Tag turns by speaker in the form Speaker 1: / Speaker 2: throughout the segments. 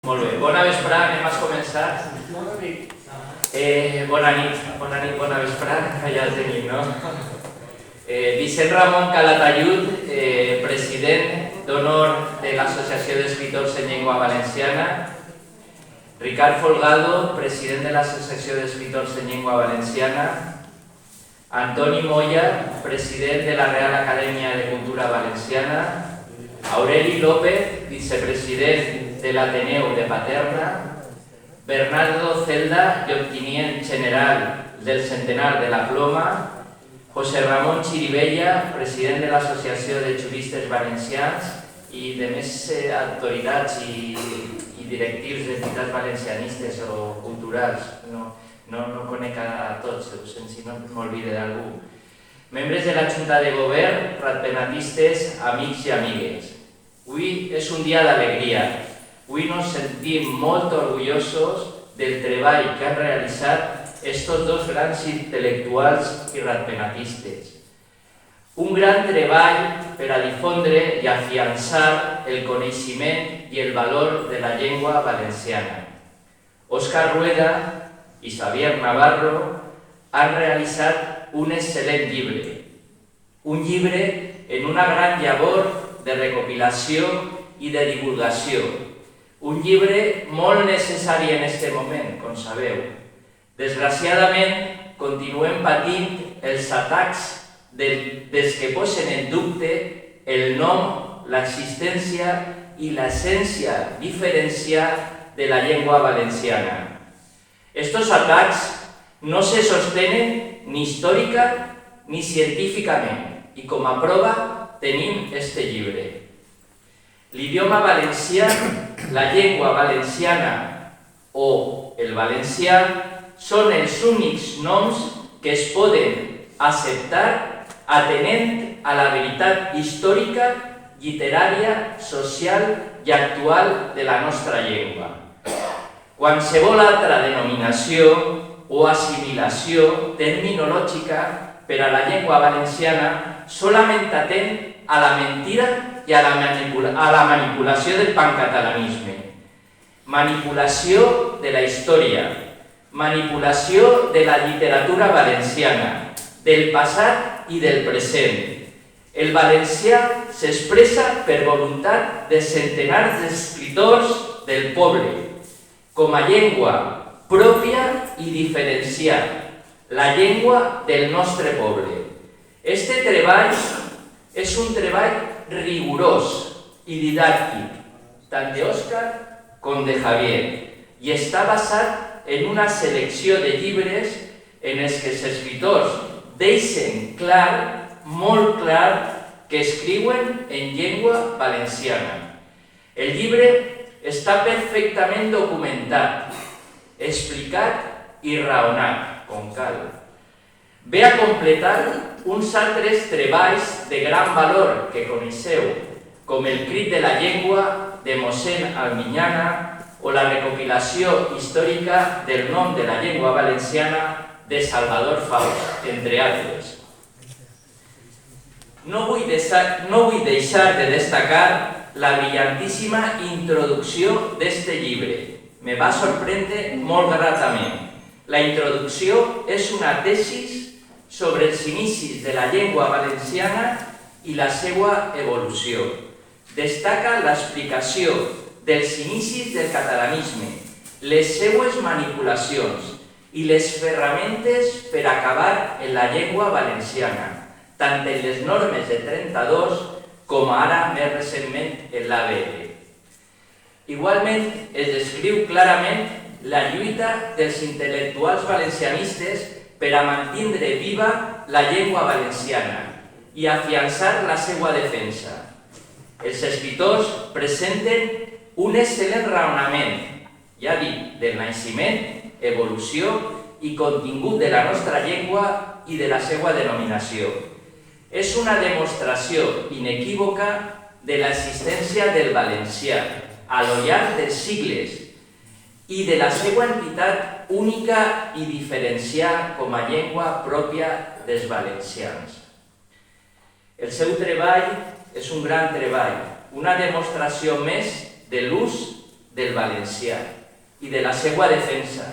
Speaker 1: Molt bé, bona vesprada, anem a començar. Bona nit, bona vesprada, que ja el tenim, no? Vicent Ramon Calatayud, president d'honor de l'Associació d'Escriptors en Llengua Valenciana. Ricard Folgado, president de l'Associació d'Escriptors en Llengua Valenciana. Antoni Moya, president de la Real Acadèmia de Cultura Valenciana. Aureli López, vicepresident de l'Ateneu de Paterna. Bernardo Celda, lloctinent general del Centenar de la Ploma. José Ramón Chirivella, president de l'Associació de Juristes Valencians i de més autoritats i directius d'entitats valencianistes o culturals. No conec a tots, si no m'olvide d'algú. Membres de la Junta de Govern, ratpenatistes, amics i amigues. Avui és un dia d'alegria. Avui nos sentim molt orgullosos del treball que han realitzat estos dos grans intel·lectuals i ratpenatistes. Un gran treball per a difondre i afiançar el coneixement i el valor de la llengua valenciana. Òscar Rueda i Xavier Navarro han realitzat un excel·lent llibre. Un llibre en una gran llavor de recopilació i de divulgació. Un llibre molt necessari en aquest moment, com sabeu. Desgraciadament, continuem patint els atacs dels que posen en dubte el nom, l'existència i l'essència diferencial de la llengua valenciana. Estos atacs no se sostenen ni històrica ni científicament i com a prova tenim este llibre. L'idioma valencià, la llengua valenciana o el valencià són els únics noms que es poden acceptar atenent a la veritat històrica, literària, social i actual de la nostra llengua. Qualsevol altra denominació o assimilació terminològica per a la llengua valenciana solament atén a la mentira i a la manipulació del pancatalanisme. Manipulació de la història, manipulació de la literatura valenciana, del passat i del present. El valencià s'expressa per voluntat de centenars d'escriptors del poble, com a llengua pròpia i diferenciada, la llengua del nostre poble. Este treball és un treball rigorós i didàctic, tant d'Òscar com de Javier, i està basat en una selecció de llibres en els que els escriptors deixen clar, molt clar, que escriuen en llengua valenciana. El llibre està perfectament documentat, explicat i raonat, com cal. Ve a completar uns altres treballs de gran valor que coneixeu, com el Crit de la Llengua de mossèn Alminyana o la recopilació històrica del nom de la llengua valenciana de Salvador Faust, entre altres. No vull deixar de destacar la brillantíssima introducció d'este llibre. Me va sorprendre molt gratament. La introducció és una tesi sobre els inicis de la llengua valenciana i la seva evolució. Destaca l'explicació dels inicis del catalanisme, les seues manipulacions i les ferramentes per acabar en la llengua valenciana, tant en les normes de 32 com ara més recentment en l'ABL. Igualment es descriu clarament la lluita dels intel·lectuals valencianistes per a mantindre viva la llengua valenciana i afiançar la seva defensa. Els escriptors presenten un excel·lent raonament, ja dic, del naixement, evolució i contingut de la nostra llengua i de la seva denominació. És una demostració inequívoca de l'existència del valencià a lo llarg dels sigles i de la seva entitat única i diferenciada com a llengua pròpia dels valencians. El seu treball és un gran treball, una demostració més de l'ús del valencià i de la seva defensa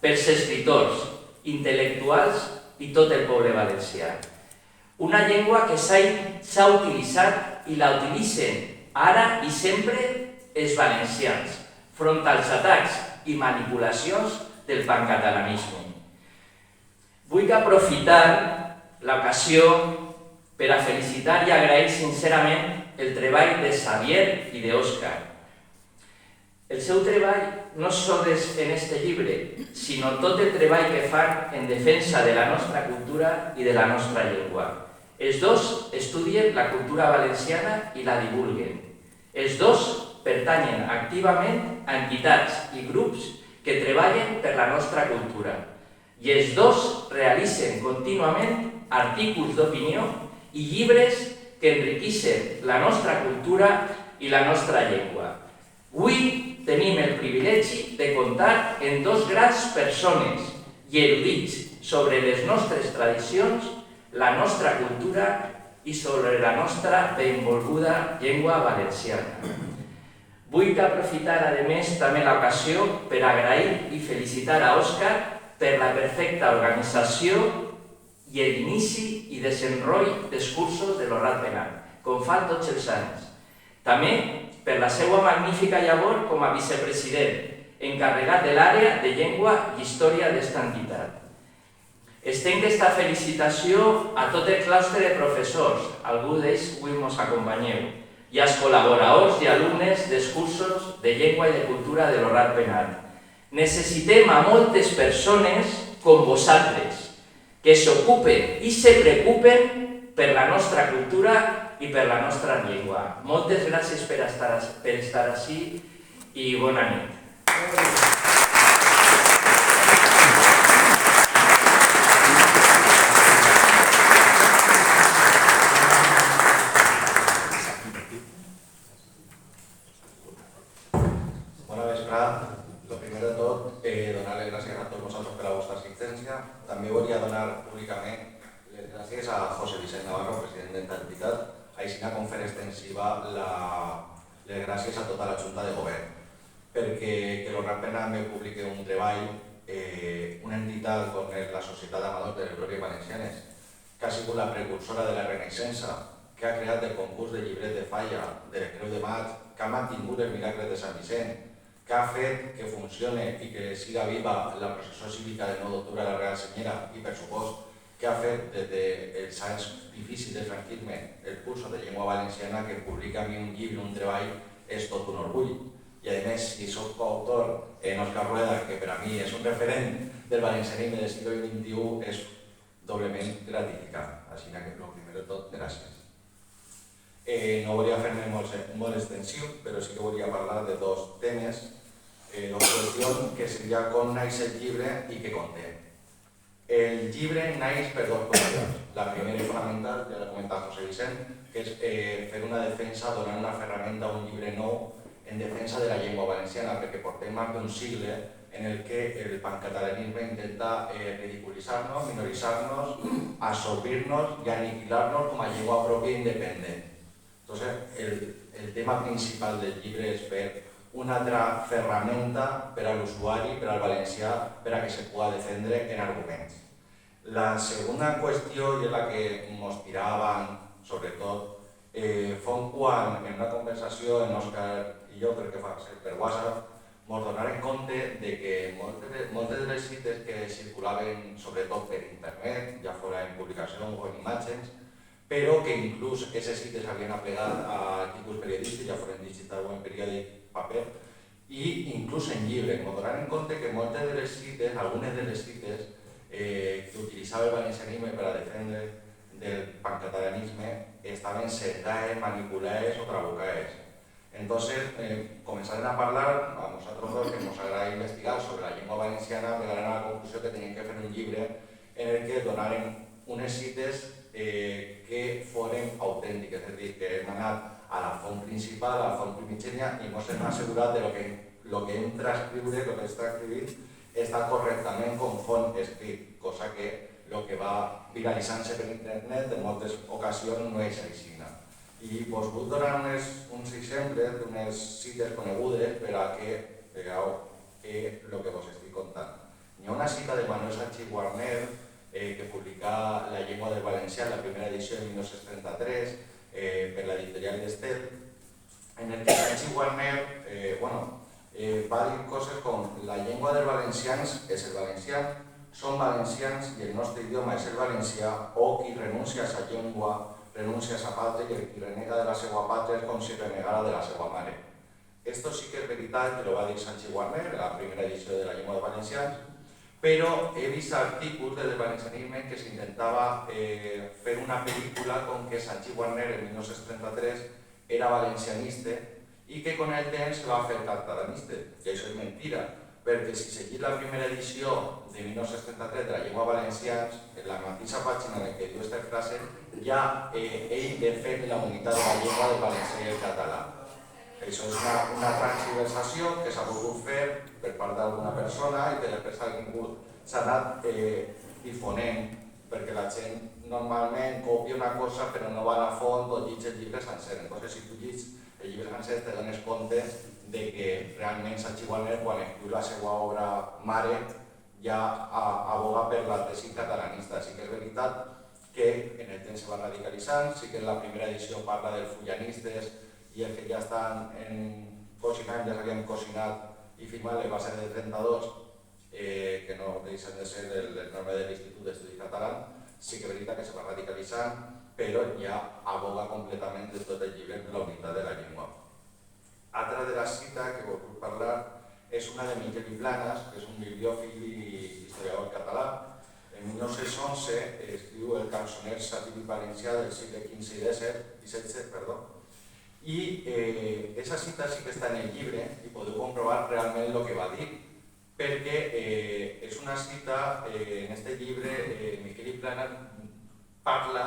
Speaker 1: pels escriptors, intel·lectuals i tot el poble valencià. Una llengua que s'ha utilitzat i la utilitzen ara i sempre els valencians front als atacs i manipulacions del pancatalanisme. Vull aprofitar l'ocasió per a felicitar i agrair sincerament el treball de Xavier i d'Òscar. El seu treball no sols en este llibre, sinó tot el treball que fan en defensa de la nostra cultura i de la nostra llengua. Els dos estudien la cultura valenciana i la divulguen. Els dos pertanyen activament a entitats i grups que treballen per la nostra cultura i els dos realitzen contínuament articles d'opinió i llibres que enriqueixen la nostra cultura i la nostra llengua. Avui tenim el privilegi de comptar amb dos grans persones i erudits sobre les nostres tradicions, la nostra cultura i sobre la nostra benvolguda llengua valenciana. Vull aprofitar, a més, també l'ocasió per agrair i felicitar a Òscar per la perfecta organització i l'inici i desenrotll dels cursos de l'Horat Penal, com fan tots els anys. També per la seva magnífica llavor com a vicepresident, encarregat de l'àrea de llengua i història d'esta entitat. Estenc esta felicitació a tot el claustre de professors, algú d'ells avui ens acompanyeu, i als col·laboradors i alumnes dels cursos de llengua i de cultura de l'Horat Penal. Necessitem a moltes persones com vosaltres, que s'ocupen i se preocupen per la nostra cultura i per la nostra llengua. Moltes gràcies per estar ací i bona nit.
Speaker 2: Bona vesprada. Lo primer de tot, donar-les gràcies a tots vosaltres per la vostra assistència. També volia donar públicament les gràcies a José Vicent Navarro, president d'esta entitat, així com fer extensiva les gràcies a tota la Junta de Govern, perquè que l'Horat Penal me publiqui un treball, una entitat com és la Societat d'Amadors de les Glòries Valencianes, que ha sigut la precursora de la Renaixença, que ha creat el concurs de llibret de falla de les Creus de Maig, que ha mantingut el miracle de Sant Vicent, que ha fet que funcione i que siga viva la processó cívica del 9 d'octubre a la Real Senyera i, per supost, que ha fet des dels anys difícils del franquisme el curso de llengua valenciana, que publica a mi un llibre, un treball, és tot un orgull. I a més, si soc coautor en Òscar Rueda, que per a mi és un referent del valencianisme del segle XXI, és doblement gratificant. Així que, el primer de tot, gràcies. No volia fer-me molt extensiu, però sí que volia parlar de dos temes. La qüestió que seria com naix el llibre i què conté. El llibre naix per dues qüestions. La primera i fonamental, ja l'ha comentat José Vicent, que és fer una defensa, donar una ferramenta a un llibre nou en defensa de la llengua valenciana, perquè portem més d'un segle en el que el pancatalanisme intenta ridiculitzar-nos, minoritzar-nos, absorbir-nos i aniquilar-nos com a llengua pròpia independent. Entonces, el tema principal del llibre és fer una altra ferramenta per a l'usuari, per al valencià, per a que se pugui defendre en arguments. La segona qüestió, i és la que ens tiraven, sobretot, fou quan en una conversació en Òscar i jo, crec que va ser per WhatsApp, ens donaren compte de que moltes de les cites que circulaven, sobretot per internet, ja fora en publicacions o en imatges, però que inclús aquestes cites havien aplegat a articles periodístics, ja foren digital o en periòdic paper, i inclús en llibre. Ens donaran en compte que moltes de les cites, algunes de les cites que utilitzava el valencianisme per a defendre del pancatalanisme estaven cercades, manipulades o trabucades. Entonces, començarem a parlar a nosaltres dos, que ens agrada investigar sobre la llengua valenciana, llegarem a la conclusió que tenim que fer un llibre en el que donarem unes cites que foren autèntiques, és a dir, que hem anat a la font principal, a la font primigènia, i ens hem assegurat que el que hem transcriure, el que està escrit, està correctament com font escrit, cosa que el que va viralitzant-se per internet en moltes ocasions no és així. I us vull donar uns exemples d'unes cites conegudes per a que lo que vos estic contant. Hi ha una cita de Manuel Sanchis Guarner que publica La llengua del valencià, la primera edició de 1933, per l'editorial d'Estel, en el que Sanchis Guarner va dir coses com la llengua dels valencians és el valencià, són valencians i el nostre idioma és el valencià, o qui renuncia a sa llengua renuncia a sa pàtria i el qui renega de la seva pàtria és com si renegara de la seva mare. Esto sí que és veritat, que lo va dir Sanchis Guarner en la primera edició de la llengua dels valencians, però he vist artículos del valencianisme que s'intentava fer una pel·lícula com que Sanchis Guarner en 1933 era valencianista i que con el temps se va fer catalanista. I això és mentira, perquè si seguís la primera edició de 1933 de la llengua valencians, en la mateixa pàgina en què diu aquesta frase, ja ell defèn la unitat de la llengua del valencià i el català. Això és una transversació que s'ha volgut fer per part d'alguna persona i que després s'ha anat difonent, perquè la gent normalment copia una cosa però no va a fons o llegeix el llibre sencer. Entonces, si tu llegis el llibre sencer te dones compte de que realment Sanchis Guarner, quan escriu la seva obra mare, ja aboga per la tesi catalanista. Sí que és veritat que en el temps se va radicalitzant, sí que en la primera edició parla dels fullanistes i els que ja estan cocinant, ja s'havien cocinat i firmat les bases del 32, que no deixen de ser el norme de l'Institut d'Estudis Catalans, sí que és veritat que se va radicalitzant, però ja aboga completament de tot el llibre la unitat de la llengua. Altra de la cita que vull parlar és una de Miquel i Planas, que és un bibliòfil i historiador català. En 1911 escriu el cançoner satíric valencià del segle XV i XVII, i aquesta cita sí que està en el llibre i podeu comprovar realment el que va dir, perquè és una cita, en aquest llibre Miquel i Planas parla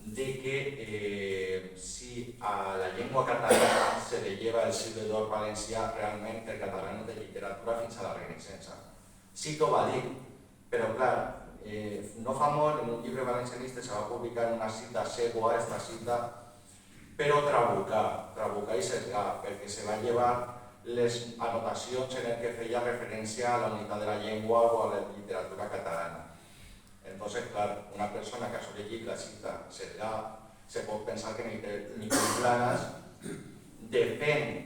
Speaker 2: de que si a la llengua catalana se le lleva el siglo d'or valencià, realment el català no té literatura fins a la Renaixença. Sí que ho va dir, però clar, no fa molt en un llibre valencianista se va publicar una cita seva, esta cita, però trabucar i sesgar, perquè se va llevar les anotacions en el que feia referència a la unitat de la llengua o a la literatura catalana. Entonces, clar, una persona que ha llegit la cita sesgar se pot pensar que Miquel Planas defèn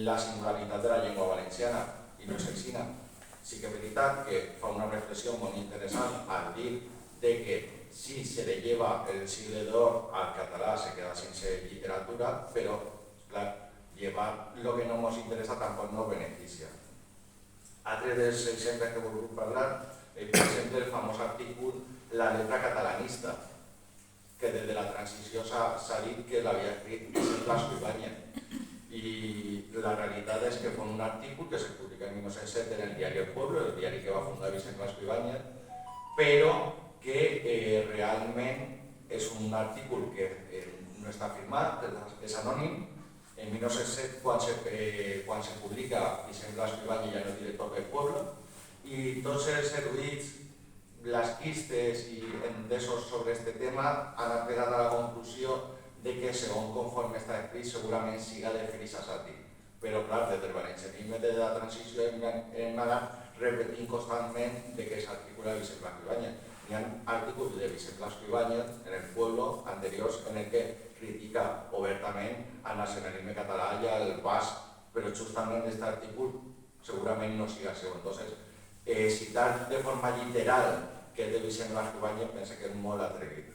Speaker 2: la singularitat de la llengua valenciana i no és així. Sí que és veritat que fa una reflexió molt interessant al dir que si se le lleva el siglo d'or al català se queda sense literatura, però, clar, llevar lo que no ens interessa tampoc no beneficia. Altre dels exemples que vull parlar, per exemple, el famós artícul La letra catalanista, que des de la transició s'ha dit que l'havia escrit Vicent Blasco Ibáñez. I la realitat és que fa un artícul que se publica en 1907 en el diari El Pueblo, el diari que va fundar Vicent Blasco Ibáñez, però que realment és un artícul que no està firmat, és anònim. En 1907, quan se publica Vicent Blasco Ibáñez ja no és director del Pueblo, i tots els erudits blasquistes i entesos sobre aquest tema han arribat a la conclusió de que, segons conforme està escrit, segurament siga de Félix Asati. Però, clar, des del valencianisme de la transició hem anat repetint constantment que és article de Vicent Blasco Ibáñez. Hi ha artículos de Vicent Blasco Ibáñez en el Pueblo anteriors en el que critica obertament al nacionalisme català i al basc, però justament aquest article segurament no siga seu. Entonces, citar de forma literal que és de Vicent Blasco Ibáñez penso que és molt atrevit.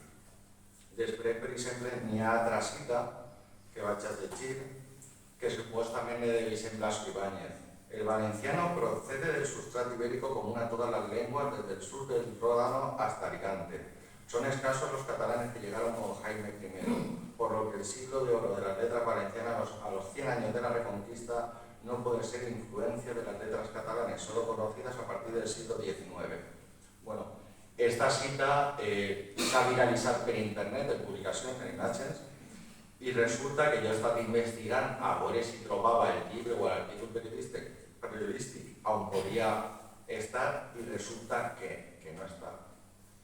Speaker 2: Després, per exemple, n'hi ha altra cita que vaig a llegir que supuestament és de Vicent Blasco Ibáñez. El valenciano procede del sustrato ibérico común a todas las lenguas desde el sur del Ródano hasta Alicante. Son escasos los catalanes que llegaron con Jaime I, por lo que el siglo de oro de las letras valencianas a los 100 años de la Reconquista no puede ser influencia de las letras catalanes, solo conocidas a partir del siglo XIX. Bueno, esta cita s'ha viralitzat per internet, en publicacions, en imatges, i resulta que jo he estat investigant a veure si trobava el llibre o l'article periodístic on podia estar i resulta que no està.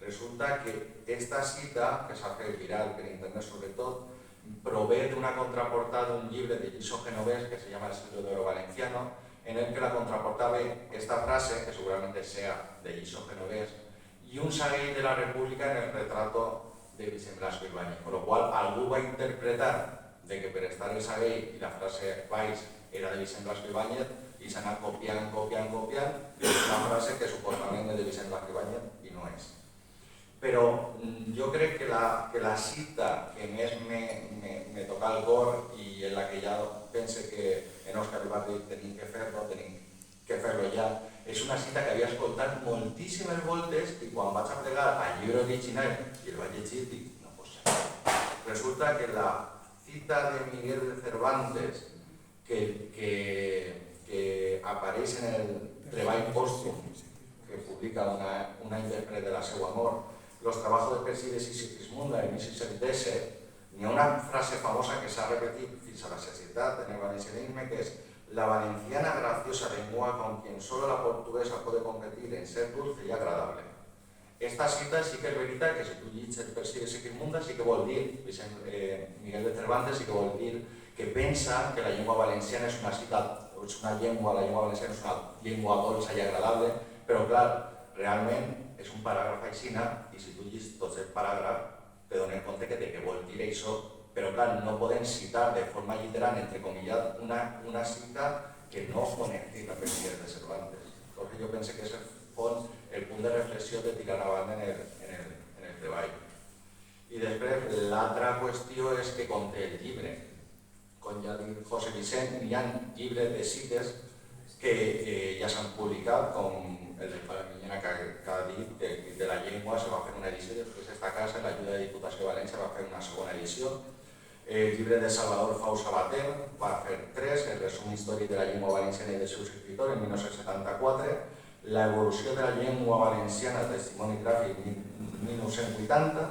Speaker 2: Resulta que aquesta cita, que s'ha fet viral per internet sobretot, prové d'una contraportada d'un llibre de Lliso Genovés que se llama El siglo d'oro valenciano, en el que la contraportaba esta frase, que seguramente sea de Lliçó genovés, y un saguey de la República en el retrato de Vicent Blasco Ibáñez, con lo cual algú va interpretar de que per estar el saguey y la frase Valls era de Vicent Blasco Ibáñez y se anat copiant, i és una frase que suposadament és de Vicent Blasco Ibáñez i no és. Però jo crec que la cita que més me toca el cor i en la que ja pense que en Òscar Ibarri tenim que fer-lo ja, és una cita que havia escoltat moltíssimes voltes i quan vaig a plegar al llibre original i el vaig llegir dic, no pot ser. Resulta que la cita de Miguel de Cervantes que apareix en el treball pòstum que publica una intèrpret de la seva amor, Los trabajos de Persíles y Sigismunda, de 1617, n'hi ha una frase famosa que s'ha repetit fins a la sacietat en el valencianisme, que és la valenciana graciosa lengua con quien solo la portuguesa puede competir en ser dulce y agradable. Esta cita sí que és veritat que si tu llegis el Persíles i Sigismunda sí que vol dir, Miguel de Cervantes sí que vol dir que pensa que la llengua valenciana és una llengua dolça i agradable, però clar, realment és un paràgraf aixina i si tu llegis tot el paràgraf te dones compte que què vol dir això, però clar, no podem citar de forma literal, entrecomillat, una cita que no connecti la Miguel de Cervantes. Perquè jo penso que és el punt de reflexió de tirar avant en el treball. I després, l'altra qüestió és que conté el llibre. Com ja ha dit José Vicent, hi ha llibres de cites que ja s'han publicat, com el de Palamiñana que ha dit, de la llengua se va fer una edició, després esta casa, l'ajuda de Diputació de València, va fer una segona edició. El llibre de Salvador Fau Sabater va fer 3, el resum històric de la llengua valenciana i dels seus escriptors en 1974, la evolució de la llengua valenciana, testimoni gràfic 1980,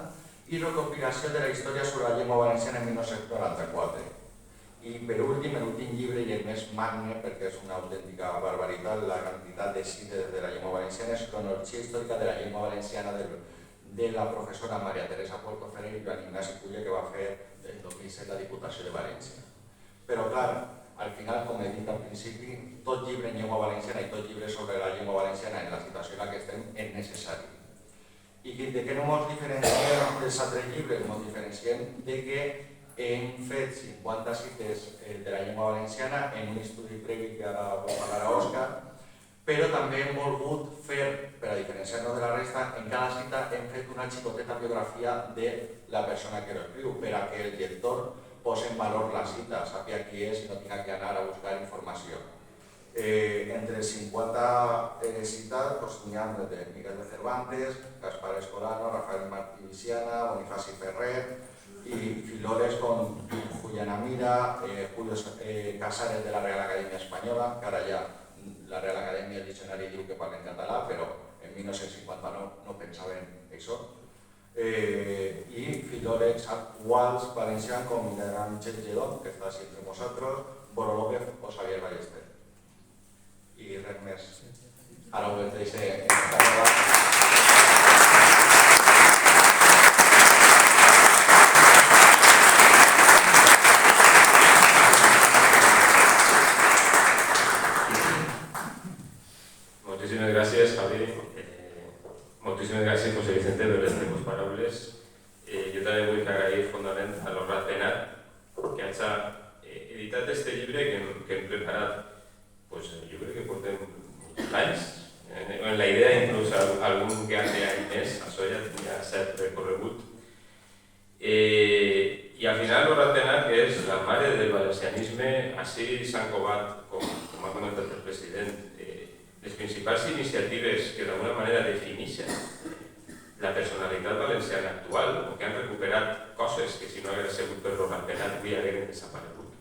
Speaker 2: i recopilació de la història sobre la llengua valenciana en 1994. I per últim, l'últim llibre i el més magne, perquè és una autèntica barbaritat, la quantitat de cites de la llengua valenciana, és Cronologia històrica de la llengua valenciana de la professora Maria Teresa Puerto Ferrer i Joan Ignasi Culla, que va fer el 2007 la Diputació de València. Però clar, al final, com he dit al principi, tot llibre en llengua valenciana i tot llibre sobre la llengua valenciana en la situació en la que estem és necessari. I de què no ens diferenciem dels altres llibres? Ens diferenciem de que hem fet 50 cites de la llengua valenciana en un estudi previ que ara va parlar a Òscar, però també hem volgut fer, per a diferenciar-nos de la resta, en cada cita hem fet una xicoteta biografia de la persona que l'escriu, per a que el lector posi en valor la cita, sàpiga qui és i no tinga que anar a buscar informació. Entre 50 citats n'hi ha de Miguel de Cervantes, Gaspar Escolano, Rafael Martí Viciana, Bonifaci Ferrer, y filóles con Julián Amira, Julio Casares de la Real Academia Española, que ara ja la Real Academia el diccionari diu que parla en català, però en 1959 no pensaven això. I filòlegs actuals valencians com Michel Lledó, que està així entre nosaltres, Boro López o Xavier Ballester. I res més. Ara ho deixo en català.
Speaker 3: Moltíssimes gràcies, Javi. Moltíssimes gràcies, José Vicente, per les teves paraules. Jo també vull agrair fondament a l'Horrat Penat que hagi editat aquest llibre que hem preparat. Jo crec que portem anys. En la idea, inclús algun que hace anys més, això ja tenia cert recorregut. I al final l'Horrat Penat, que és la mare del valencianisme, així s'han covat, com ha comentat el president, les principals iniciatives que d'alguna manera defineixen la personalitat valenciana actual o que han recuperat coses que si no hagués sigut per l'Horrat Penat avui hagueren desaparegut.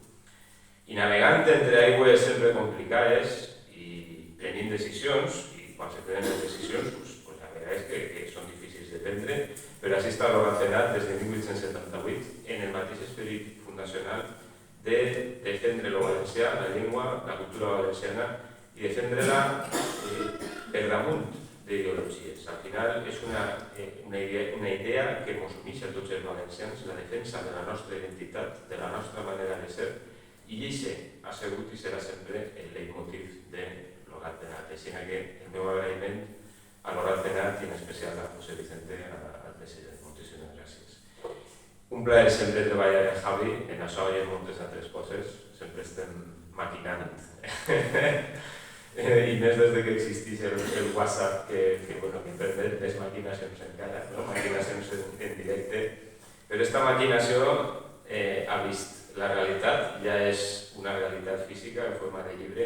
Speaker 3: I navegant entre aigües sempre complicades i prenint decisions, i quan se prenen les decisions, la veritat és que són difícils de prendre, però així està l'Horrat Penat des de 1878 en el mateix esperit fundacional de defendre el valencià, la llengua, la cultura valenciana, i defendre-la per damunt d'ideologies. Al final és una idea que ens uneix a tots els valencians, la defensa de la nostra identitat, de la nostra manera de ser I això ha sigut i serà sempre el leitmotiv de l'Hogar Penat. Així que el meu agraïment a l'Hogar Penat i en especial a José Vicente, al president. Moltíssimes gràcies. Un plaer sempre treballar amb Javi, en això i en moltes altres coses. Sempre estem maquinant. I més des que existeix el WhatsApp que permet més maquinacions encara, maquinacions en directe. Però aquesta maquinació ha vist la realitat, ja és una realitat física en forma de llibre,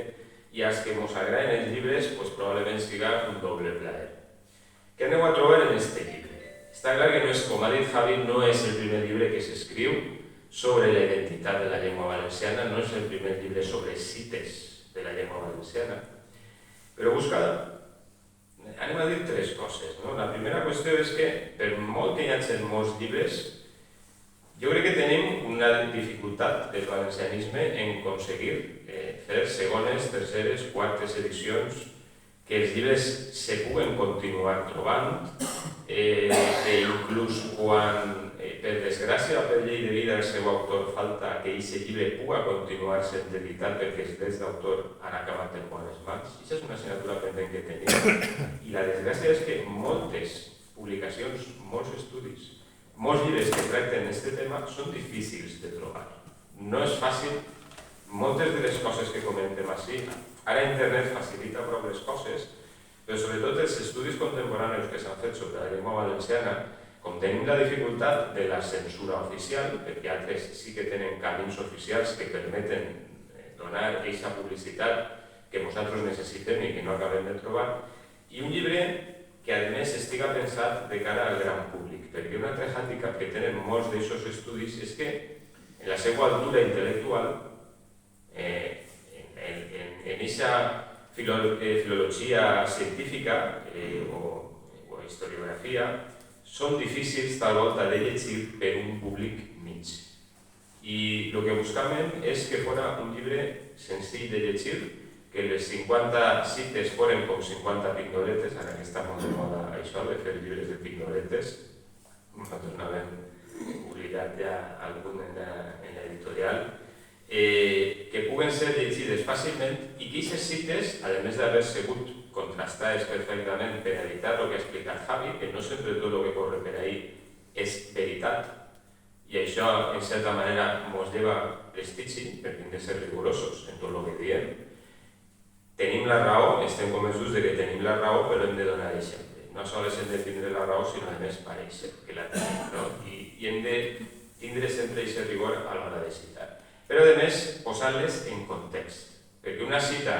Speaker 3: i als que ens agraden els llibres probablement siga un doble plaer. Què aneu a trobar en aquest llibre? Està clar que no és, com ha dit Javi, no és el primer llibre que s'escriu sobre la identitat de la llengua valenciana, no és el primer llibre sobre cites de la llengua valenciana. Però anem a dir tres coses. La primera qüestió és que, per molt que hi hagi molts llibres, jo crec que tenim una dificultat del valencianisme en aconseguir fer segones, terceres, quartes edicions, que els llibres se puguen continuar trobant, que inclús quan, per desgràcia o per llei de vida, el seu autor falta, que aquest llibre pugui continuar sent editat perquè els drets d'autor han acabat en bones mans. Això és una assignatura pendent que tenim. I la desgràcia és que moltes publicacions, molts estudis, molts llibres que tracten aquest tema són difícils de trobar. No és fàcil. Moltes de les coses que comentem així, ara internet facilita prou les coses, però sobretot els estudis contemporanis que s'han fet sobre la llengua valenciana, com tenim la dificultat de la censura oficial, perquè altres sí que tenen camins oficials que permeten donar aquesta publicitat que nosaltres necessitem i que no acabem de trobar, i un llibre que a més estiga pensat de cara al gran públic, perquè un altre hàndicap que tenen molts d'aquests estudis és que en la seva altura intel·lectual, en aquesta filologia científica o historiografia, són difícils tal volta de llegir per un públic mig. I el que buscàvem és que fos un llibre senzill de llegir, que les 50 cites foren com 50 pignoletes, ara que està molt de moda això de fer llibres de pignoletes. Nosaltres n'havem oblidat ja algun en l'editorial, que puguen ser llegides fàcilment i que aquestes cites, a més d'haver sigut contrastades perfectament per evitar el que ha explicat Javi, que no sempre tot el que corre per ahí és veritat, i això, en certa manera, ens lleva prestigi, perquè hem de ser rigorosos en tot el que diem. Tenim la raó, estem convençuts que tenim la raó, però hem de donar exemple. No sols hem de tindre la raó, sinó a més parèixer que la tenim, i hem de tindre sempre aquest rigor a l'hora de citar. Però, a més, posant-les en context. Perquè una cita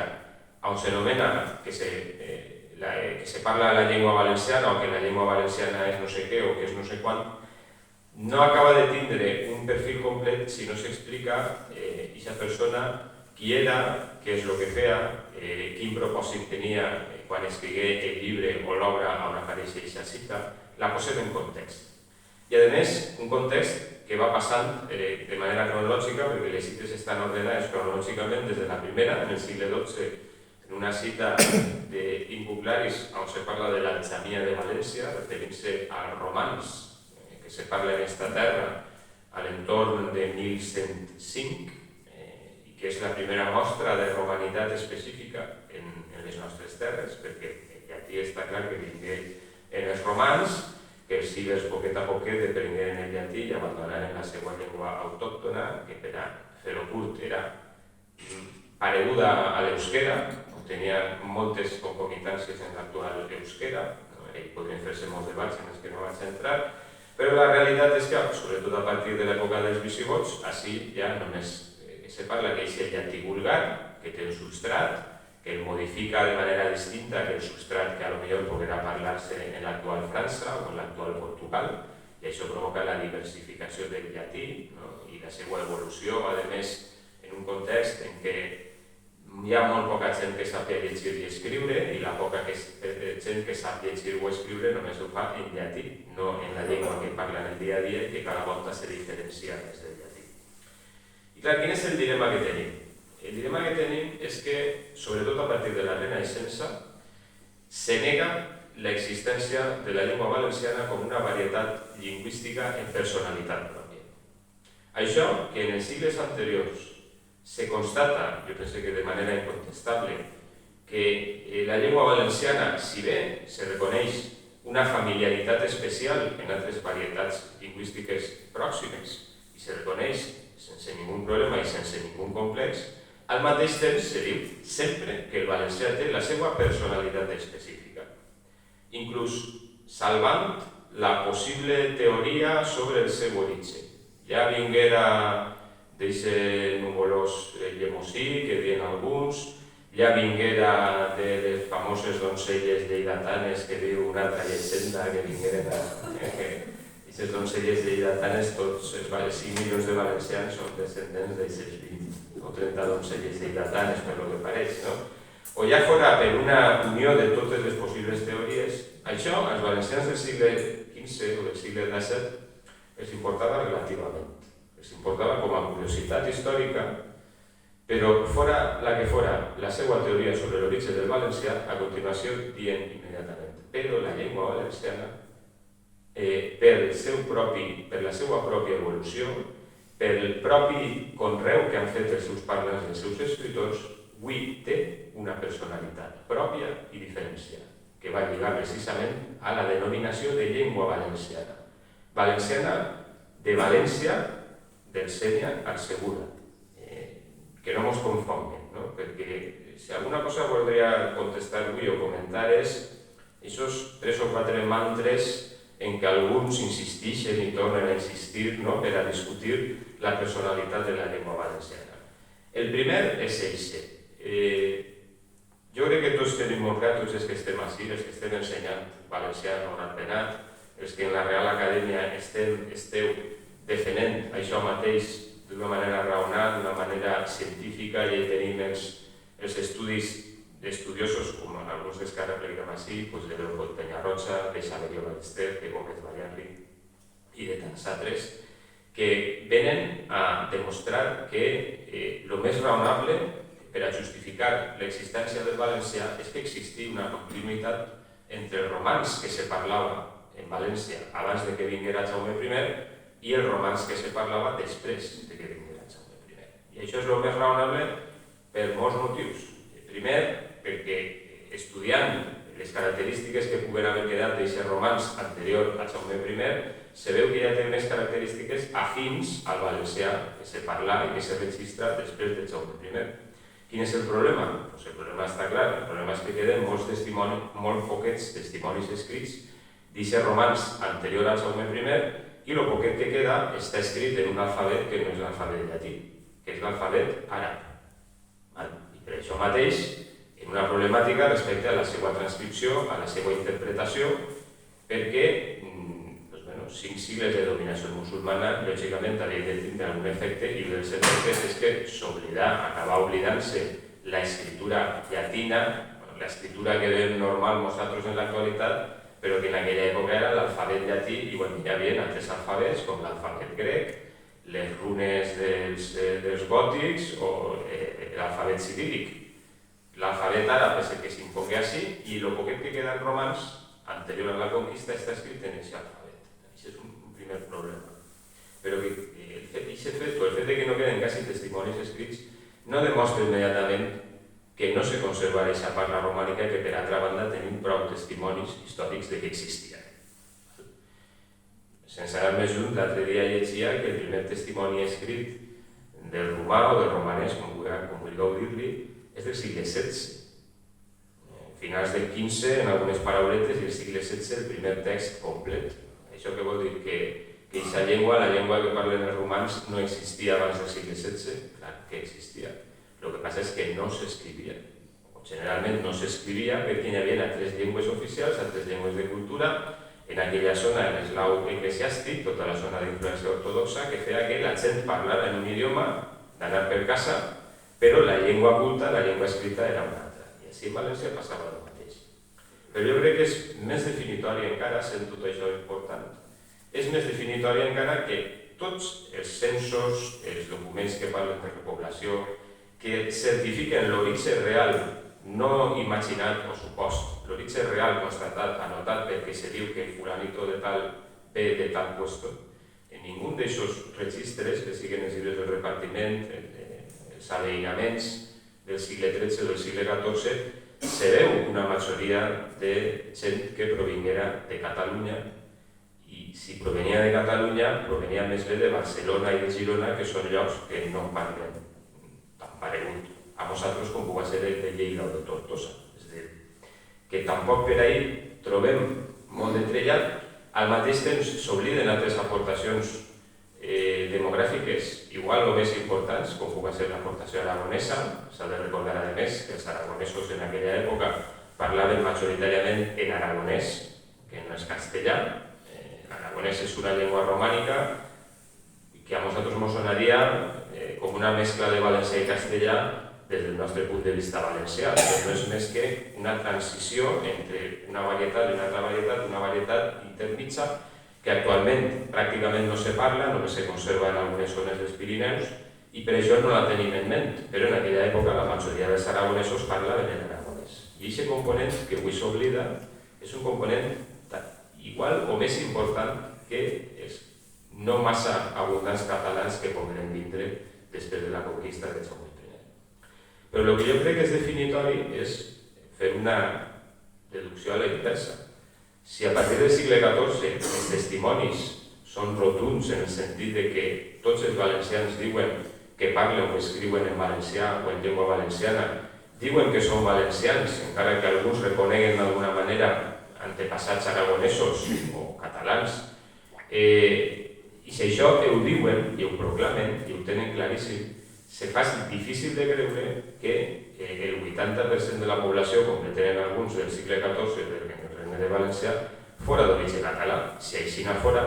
Speaker 3: on s'anomena que se parla la llengua valenciana o que la llengua valenciana és no sé què o que és no sé quant, no acaba de tindre un perfil complet si no s'explica aquesta persona qui era, què és el que feia, quin propòsit tenia quan escrigué el llibre o l'obra on apareix aquesta cita, la posem en context. I, a més, un context que va passant de manera cronològica, perquè les cites estan ordenades cronològicament des de la primera, en el segle XII, en una cita d'Incuclaris, on se parla de l'alxamia de València, referint-se als romans, que se parla en aquesta terra a l'entorn de 1105, i que és la primera mostra de romanitat específica en les nostres terres, perquè aquí està clar que vingué en els romans, que els sigles poquet a poquet deprengueren el llatí i abandonaren la seva llengua autòctona, que per a fer-ho curt era pareguda a l'euskera, tenia moltes concomitàncies en l'actual euskera, podrien fer-se molts debats en els que no vaig entrar, però la realitat és que, sobretot a partir de l'època dels visigots, així ja només se parla que és el llatí vulgar, que té un substrat, que el modifica de manera distinta que el substrat que potser podrà parlar-se en l'actual França o en l'actual Portugal, i això provoca la diversificació del llatí i la seva evolució, a més, en un context en què hi ha molt poca gent que sap llegir i escriure, i la poca gent que sap llegir o escriure només ho fa en llatí, no en la llengua que parla en el dia a dia i que cada volta se diferencia des del llatí. I clar, quin és el dilema que tenim? El dilema que tenim és que, sobretot a partir de la Renaixença, se nega l'existència de la llengua valenciana com una varietat lingüística en personalitat pròpia. Això, que en els sigles anteriors se constata, jo penso que de manera incontestable, que la llengua valenciana, si bé se reconeix una familiaritat especial en altres varietats lingüístiques pròximes i se reconeix sense ningú problema i sense ningú complex, al mateix temps se diu sempre que el valencià té la seva personalitat específica. Inclús salvant la possible teoria sobre el seu origen. Ja vinguera d'aquest nuvolós llemosí que diuen alguns, ja vinguera de les famoses doncelles lleidatanes que diu una altra llegenda que vingueren aquestes doncelles lleidatanes, tots els 5 milions de valencians són descendents d'aquestes 20 o 30 doncelles lleidatanes, per lo que pareix, no? O ja fora per una unió de totes les possibles teories, això als valencians del segle XV o del segle XVII els importava relativament. Els importava com a curiositat històrica, però fora la que fora la seva teoria sobre l'origen del valencià, a continuació dient immediatament. Però la llengua valenciana, per la seva pròpia evolució, pel propi conreu que han fet els seus parlants i els seus escriptors, avui té una personalitat pròpia i diferenciada, que va lligar precisament a la denominació de llengua valenciana. Valenciana de València, del Sènia al Segura. Que no ens confonguin, no? Perquè si alguna cosa voldria contestar avui o comentar és aquests 3 o 4 mantres en què alguns insisteixen i tornen a insistir, no? Per a discutir la personalitat de la llengua valenciana. El primer és eixe. Jo crec que tots tenim molt clar, tots els que estem així, els que estem ensenyant valencià no han penat, els que en la Real Acadèmia esteu defendent això mateix d'una manera raonada, d'una manera científica, i tenim els estudis estudiosos, com alguns dels que ara pleguem així, de Leopold Penyarroja, de Xavier Ballester, de Gómez Vallarri i de tants altres, que venen a demostrar que el més raonable per a justificar l'existència del valencià és que existia una continuïtat entre el romanç que se parlava en València abans de que vinguera Jaume I i el romanç que se parlava després de que vinguera Jaume I. I això és el més raonable per molts motius. Primer, perquè estudiant les característiques que puguen haver quedat d'aquest romanç anterior a Jaume I, se veu que ja té unes característiques afins al valencià que se parla i que se registra després de Jaume I. Quin és el problema? Pues el problema està clar. El problema és que queden molt poquets testimonis escrits d'aquest romanç anterior a Jaume I, i el poquet que queda està escrit en un alfabet que no és l'alfabet llatí, que és l'alfabet àrab. I per això mateix, en una problemàtica respecte a la seva transcripció, a la seva interpretació, perquè 5 sigles de dominació musulmana, lògicament, havien de tindre algun efecte, i el dels efectes és que acaba oblidant-se l'escriptura llatina, l'escriptura que veiem normal nosaltres en l'actualitat, però que en aquella època era l'alfabet llatí, igual que hi havia altres alfabets, com l'alfabet grec, les runes dels gòtics o l'alfabet ciríl·lic. L'alfabet àrab és el que s'imposa així, i el poquet que queda en romans, anterior a la conquista, està escrit en aquest alfabet. Això és un primer problema. Però el fet de que no queden quasi testimonis escrits no demostra immediatament que no se conserva aquesta parla romànica, que per altra banda tenim prou testimonis històrics de que existia. Sense anar més lluny, l'altre dia llegia que el primer testimoni escrit del romà o del romanès, com vulgueu dir-li, és del segle XVI. Finals del XV, en algunes parauletes, i el segle XVI el primer text complet. Això què vol dir? Que aquesta llengua, la llengua que parlen els romans, no existia abans del segle XVI? Clar que existia. El que passa és que no s'escrivia. Generalment no s'escrivia perquè hi havia altres llengües oficials, altres llengües de cultura, en aquella zona, en l'eslau eclesiàstic, tota la zona d'influència ortodoxa, que feia que la gent parlara en un idioma, d'anar per casa, però la llengua culta, la llengua escrita, era una altra. I així en València passava el mateix. Però jo crec que és més definitori encara, sent tot això important, és més definitori encara que tots els censos, els documents que parlen de repoblació, que certifiquen l'origen real, no imaginat o supost, l'origen real constatat, anotat perquè se diu que fulanito de tal ve de tal puesto, en ningú d'aquests registres, que siguin els llibres del repartiment, els els aveïnaments del segle XIII o del segle XIV, se veu una majoria de gent que provinguera de Catalunya, i si provenia de Catalunya, provenia més bé de Barcelona i de Girona, que són llocs que no parlen tan paregut a nosaltres com pugui ser de Lleida o de Tortosa. És a dir, que tampoc per ahir trobem molt de trellat. Al mateix temps s'obliden altres aportacions demogràfiques igual o més importants, com pugui ser l'aportació aragonesa. S'ha de recordar, a més, que els aragonesos en aquella època parlaven majoritàriament en aragonès, que no és castellà. L'aragonès és una llengua romànica que a nosaltres ens sonaria com una mescla de valencià i castellà des del nostre punt de vista valencià, però no és més que una transició entre una varietat i una altra varietat, una varietat intermitja que actualment pràcticament no se parla, només se conserva en algunes zones dels Pirineus, i per això no la tenim en ment, però en aquella època la majoria dels aragonesos parlaven en aragonès. I aquest component que avui s'oblida és un component igual o més important que els no massa abundants catalans que podrem vindre després de la conquista de Jaume I. Però el que jo crec que és definitori és fer una deducció a la inversa. Si a partir del segle XIV els testimonis són rotunds en el sentit de que tots els valencians diuen que parlen o escriuen en valencià o en llengua valenciana, diuen que són valencians, encara que alguns reconeguen d'alguna manera antepassats aragonesos o catalans, i si això ho diuen i ho proclamen i ho tenen claríssim, se fa difícil de creure que el 80% de la població, com que tenen alguns del segle XIV del Regne de València, fora d'origen català. Si així no fora,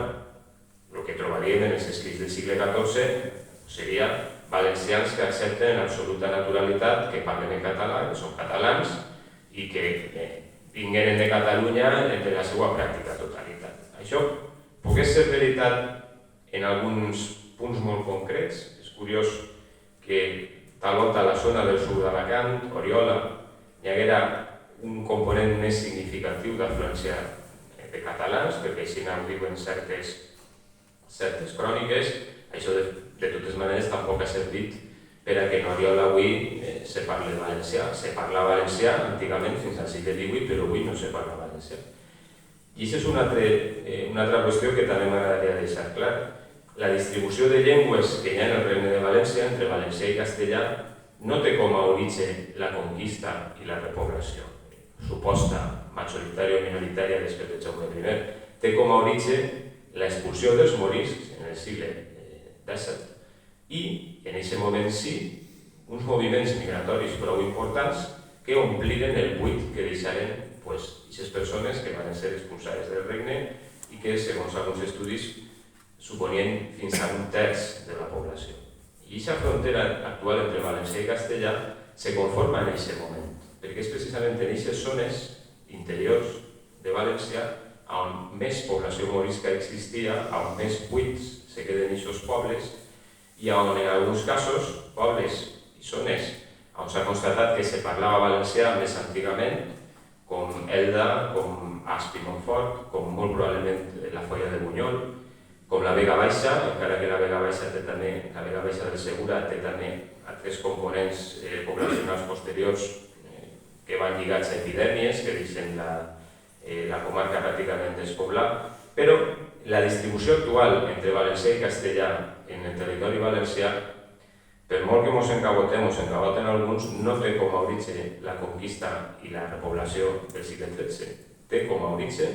Speaker 3: el que trobaríem en els escrits del segle XIV seria valencians que accepten en absoluta naturalitat que parlen en català, que són catalans i que vingueren de Catalunya entre la seva pràctica totalitat. Això pogués ser veritat en alguns punts molt concrets. És curiós que tal volta a la zona del sud d'Alacant, Oriola, hi haguera un component més significatiu d'afluència de catalans, perquè així ho diuen certes cròniques. Això de totes maneres tampoc ha servit per a que en Oriola avui se parli valencià. Se parla valencià antigament fins al segle XVIII, però avui no se parla valencià. I això és una altra qüestió que també m'agradaria deixar clar. La distribució de llengües que hi ha en el Regne de València, entre valencià i castellà, no té com a origen la conquista i la repoblació, suposta majoritària o minoritària després de Jaume I. Té com a origen l'expulsió dels moriscs en el segle XVII i, en aquest moment sí, uns moviments migratoris prou importants que ompliren el buit que deixaren aquestes persones que van ser expulsades del regne i que, segons alguns estudis, suponien fins a 1/3 de la població. I aquesta frontera actual entre valencià i castellà se conforma en aquest moment, perquè és precisament en aquestes zones interiors de València on més població morisca existia, on més buits se queden aquests pobles i on en alguns casos, pobles i zones on s'ha constatat que se parlava valencià més antigament, com Elda, com Asp i Montfort, com molt probablement la Foia de Bunyol, com la Vega Baixa, encara que la Vega Baixa del Segura té també altres components poblacionals posteriors que van lligats a epidèmies, que deixen la comarca pràcticament despoblada, però la distribució actual entre valencià i castellà en el territori valencià, per molt que ens encaboten alguns, no té com a origen la conquista i la repoblació del segle XIII. Té com a origen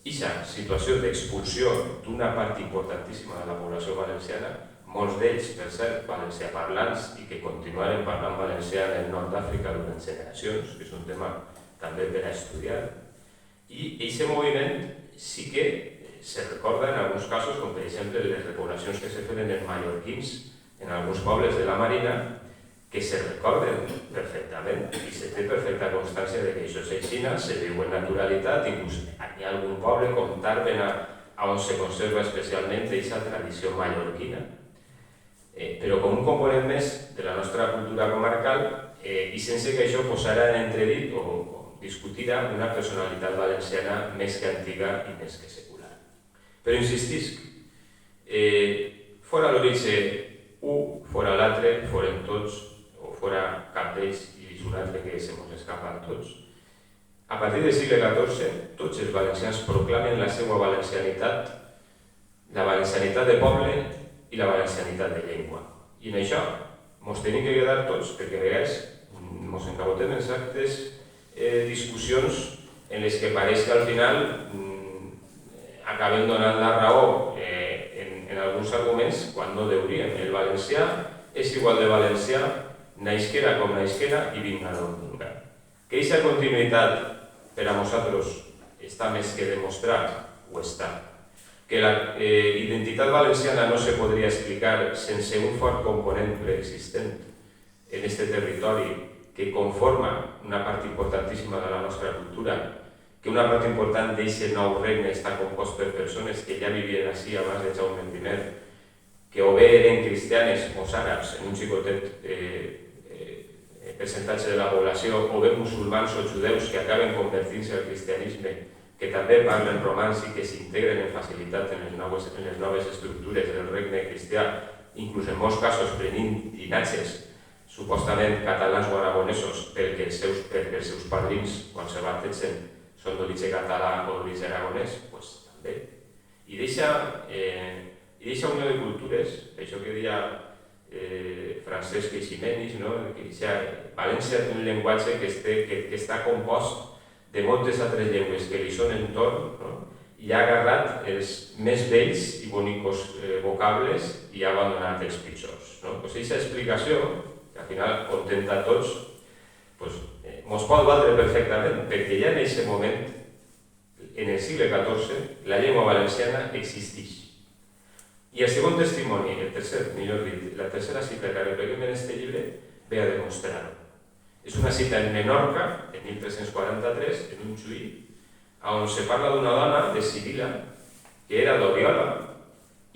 Speaker 3: aquesta situació d'expulsió d'una part importantíssima de la població valenciana, molts d'ells, per cert, valencià parlants i que continuaren parlant valencià en el nord d'Àfrica durant generacions, que és un tema també per a estudiar. I aquest moviment sí que se recorda en alguns casos, com per exemple les repoblacions que se feien en mallorquins, en alguns pobles de la Marina, que se recorden perfectament i se té perfecta constància de que això és així, se viu en naturalitat, inclús hi ha algun poble com Tàrbena on se conserva especialment aquesta tradició mallorquina. Però com un component més de la nostra cultura comarcal i sense que això posara en entredit o discutira una personalitat valenciana més que antiga i més que secular. Però insistisc, fora l'origen un, fora l'altre, foren tots fora cap d'ells i un altre que se mos escapa a tots. A partir del segle XIV, tots els valencians proclamen la seva valencianitat, la valencianitat de poble i la valencianitat de llengua. I en això mos tenim que quedar tots, perquè a vegades mos encabotem en certes discussions en les que pareix que al final acabem donant la raó en alguns arguments quan no deuríem. El valencià és igual de valencià, naixquera com naixquera i vinga d'on vinga. Que aquesta continuïtat per a nosaltres està més que demostrat, ho està. Que la identitat valenciana no se podria explicar sense un fort component preexistent en aquest territori que conforma una part importantíssima de la nostra cultura, que una part important d'aquest nou regne està compost per persones que ja vivien així abans de Jaume I, que o bé eren cristianes o àrabs en un xicotet percentatge de la població, o bé musulmans o judeus que acaben convertint-se al cristianisme, que també parlen romans i que s'integren amb facilitat en les noves estructures del regne cristià, inclús en molts casos prenint llinatges supostament catalans o aragonesos perquè els seus padrins, quan se bategen, són d'origen català o d'origen aragonès, doncs també. I deixa unió de cultures, això que deia Francesc Eiximenis, que València té un llenguatge que està compost de moltes altres llengües que li són entorn, i ha agarrat els més vells i bonicos vocables i ha abandonat els pitjors. Aquesta explicació, que al final contenta a tots, ens pot valdre perfectament, perquè ja en aquest moment, en el segle XIV, la llengua valenciana existeix. I el segon testimoni, el tercer, millor dit, la tercera cita que repleguem en aquest llibre, ve a demostrar-ho. És una cita en Menorca, en 1343, en un juí, on se parla d'una dona, de Sibila, que era d'Oriola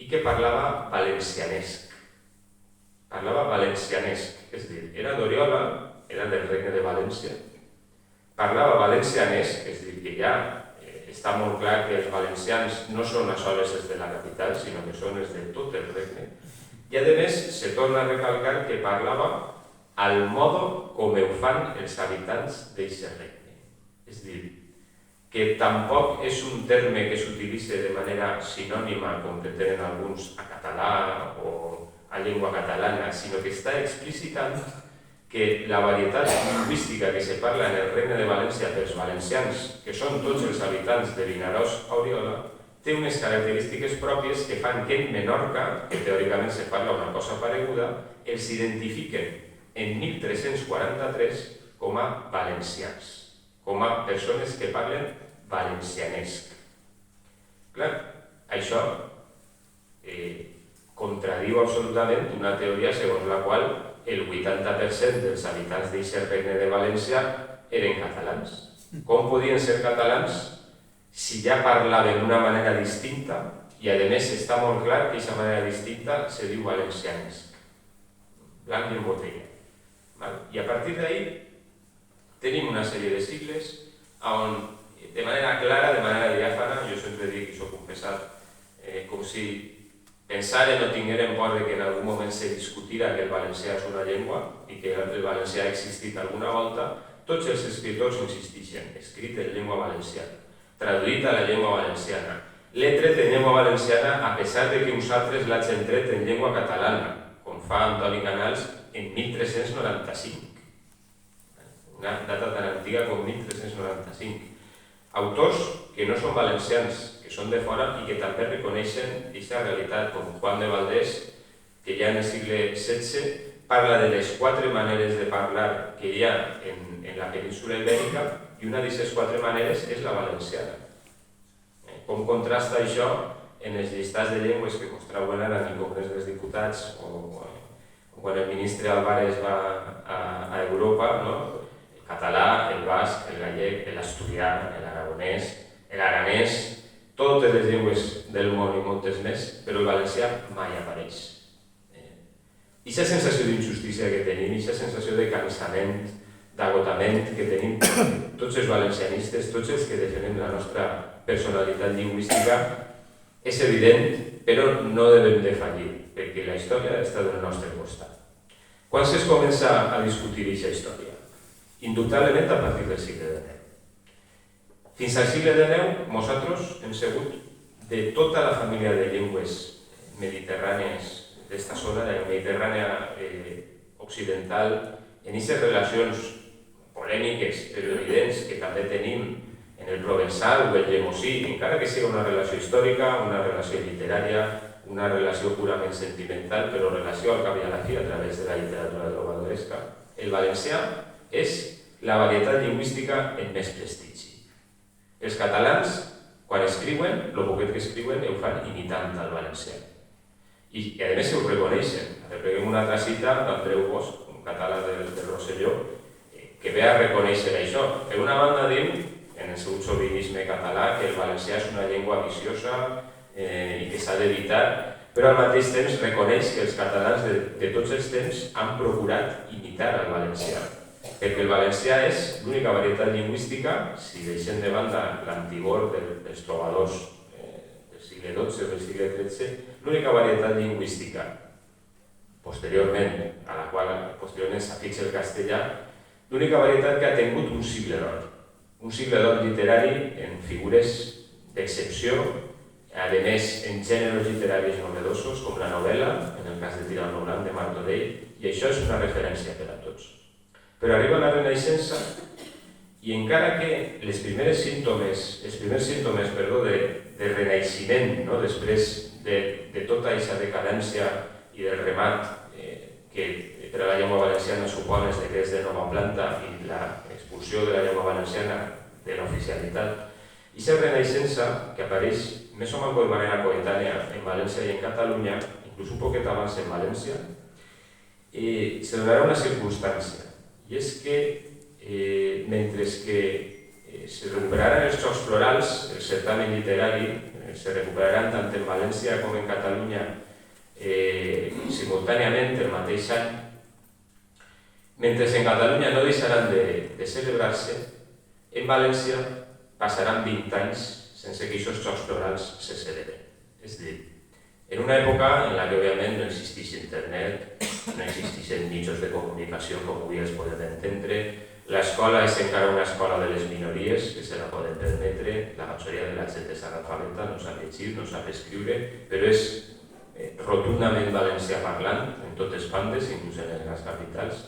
Speaker 3: i que parlava valencianesc. Parlava valencianesc, és a dir, era d'Oriola, era del regne de València, parlava valencianesc, és a dir, que ja està molt clar que els valencians no són a soles els de la capital, sinó que són els de tot el regne. I a més, se torna a recalcar que parlava al modo com ho fan els habitants d'aquest regne. És a dir, que tampoc és un terme que s'utilitza de manera sinònima, com pretenen alguns, a català o a llengua catalana, sinó que està explicitant que la varietat lingüística que se parla en el Regne de València pels valencians, que són tots els habitants de Vinaròs a Oriola, té unes característiques pròpies que fan que en Menorca, que teòricament se parla una cosa pareguda, els identifiquen en 1343 com a valencians, com a persones que parlen valencianesc. Clar, això contradiu absolutament una teoria segons la qual el 80% dels habitants d'aquest regne de València eren catalans. Com podien ser catalans si ja parlaven d'una manera distinta i a més està molt clar que aquesta manera distinta se diu valencianesc, blanc i en botella. I a partir d'ahí tenim una sèrie de sigles on de manera clara, de manera diàfana, jo sempre dic que soc un pesat, com si pensaren o tingueren por que en algun moment se discutira que el valencià és una llengua i que el valencià ha existit alguna volta, tots els escriptors insisteixen, escrit en llengua valenciana, traduït a la llengua valenciana, l'he tret en llengua valenciana a pesar de que uns altres l'hagin tret en llengua catalana, com fa Antoni Canals en 1395. Una data tan antiga com 1395. Autors que no són valencians, que són de fora i que també reconeixen aquesta realitat, com Juan de Valdés, que ja en el segle XVI parla de les 4 maneres de parlar que hi ha en la península ibèrica i una d'aquestes 4 maneres és la valenciana. Com contrasta això en els llistats de llengües que mostraven ara en el Congrés dels Diputats o quan el ministre Álvarez va a Europa, el català, el basc, el gallec, l'asturià, l'aragonès, l'aranès, totes les llengües del món i moltes més, però el valencià mai apareix. I aquesta sensació d'injustícia que tenim, aquesta sensació de cansament, d'agotament que tenim tots els valencianistes, tots els que defensem la nostra personalitat lingüística, és evident, però no devem de fallir, perquè la història està del nostre costat. Quan es comença a discutir aquesta història? Indubtablement a partir del segle XIX. Fins al segle XIX, nosaltres hem sigut de tota la família de llengües mediterrànies d'esta zona, de la Mediterrània occidental, en aquestes relacions polèmiques però evidents que també tenim en el provençal o el llemosí, encara que sigui una relació històrica, una relació literària, una relació purament sentimental, però relació al cap i a la fi a través de la literatura trobadoresca. El valencià és la varietat lingüística en més prestigi. Els catalans, quan escriuen, el poquet que escriuen, ho fan imitant el valencià. I a més ho reconeixen. Repleguem una altra cita d'Andreu Bosch, un català del Rosselló, que ve a reconèixer això. Per una banda diu, en el seu xovinisme català, que el valencià és una llengua viciosa i que s'ha d'evitar, però al mateix temps reconeix que els catalans de tots els temps han procurat imitar el valencià, perquè el valencià és l'única varietat lingüística, si deixem de banda l'antigor dels trobadors del segle XII o del segle XIII, l'única varietat lingüística, posteriorment, a la qual posteriorment s'afixa el castellà, l'única varietat que ha tingut un sigle d'or literari en figures d'excepció, a més en gèneres literaris novedosos com la novel·la, en el cas de Tirano Blanc de Martorell, i això és una referència per a tots. Però arriba la Renaixença i encara que els primers símptomes de renaixement, després de tota aquesta decadència i del remat que per a la llengua valenciana supon els decrets de nova planta i l'expulsió de la llengua valenciana de l'oficialitat, i aquesta renaixença que apareix més o menys de manera coetània en València i en Catalunya, inclús un poquet abans en València, se donarà una circumstància, i és que mentre que se recuperaran els Jocs Florals, el certamen literari, se recuperaran tant en València com en Catalunya simultàniament el mateix any, mentre en Catalunya no deixaran de celebrar-se, en València passaran 20 anys sense que aquests Jocs Florals se celebren. És a dir, en una època en la que òbviament no existeix internet, no existeixen mitjans de comunicació com avui els podem entendre, l'escola és encara una escola de les minories que se la poden permetre, la majoria de la gent és analfabeta, no sap llegir, no sap escriure, però és rotundament valencià parlant en totes bandes, inclús en les grans capitals.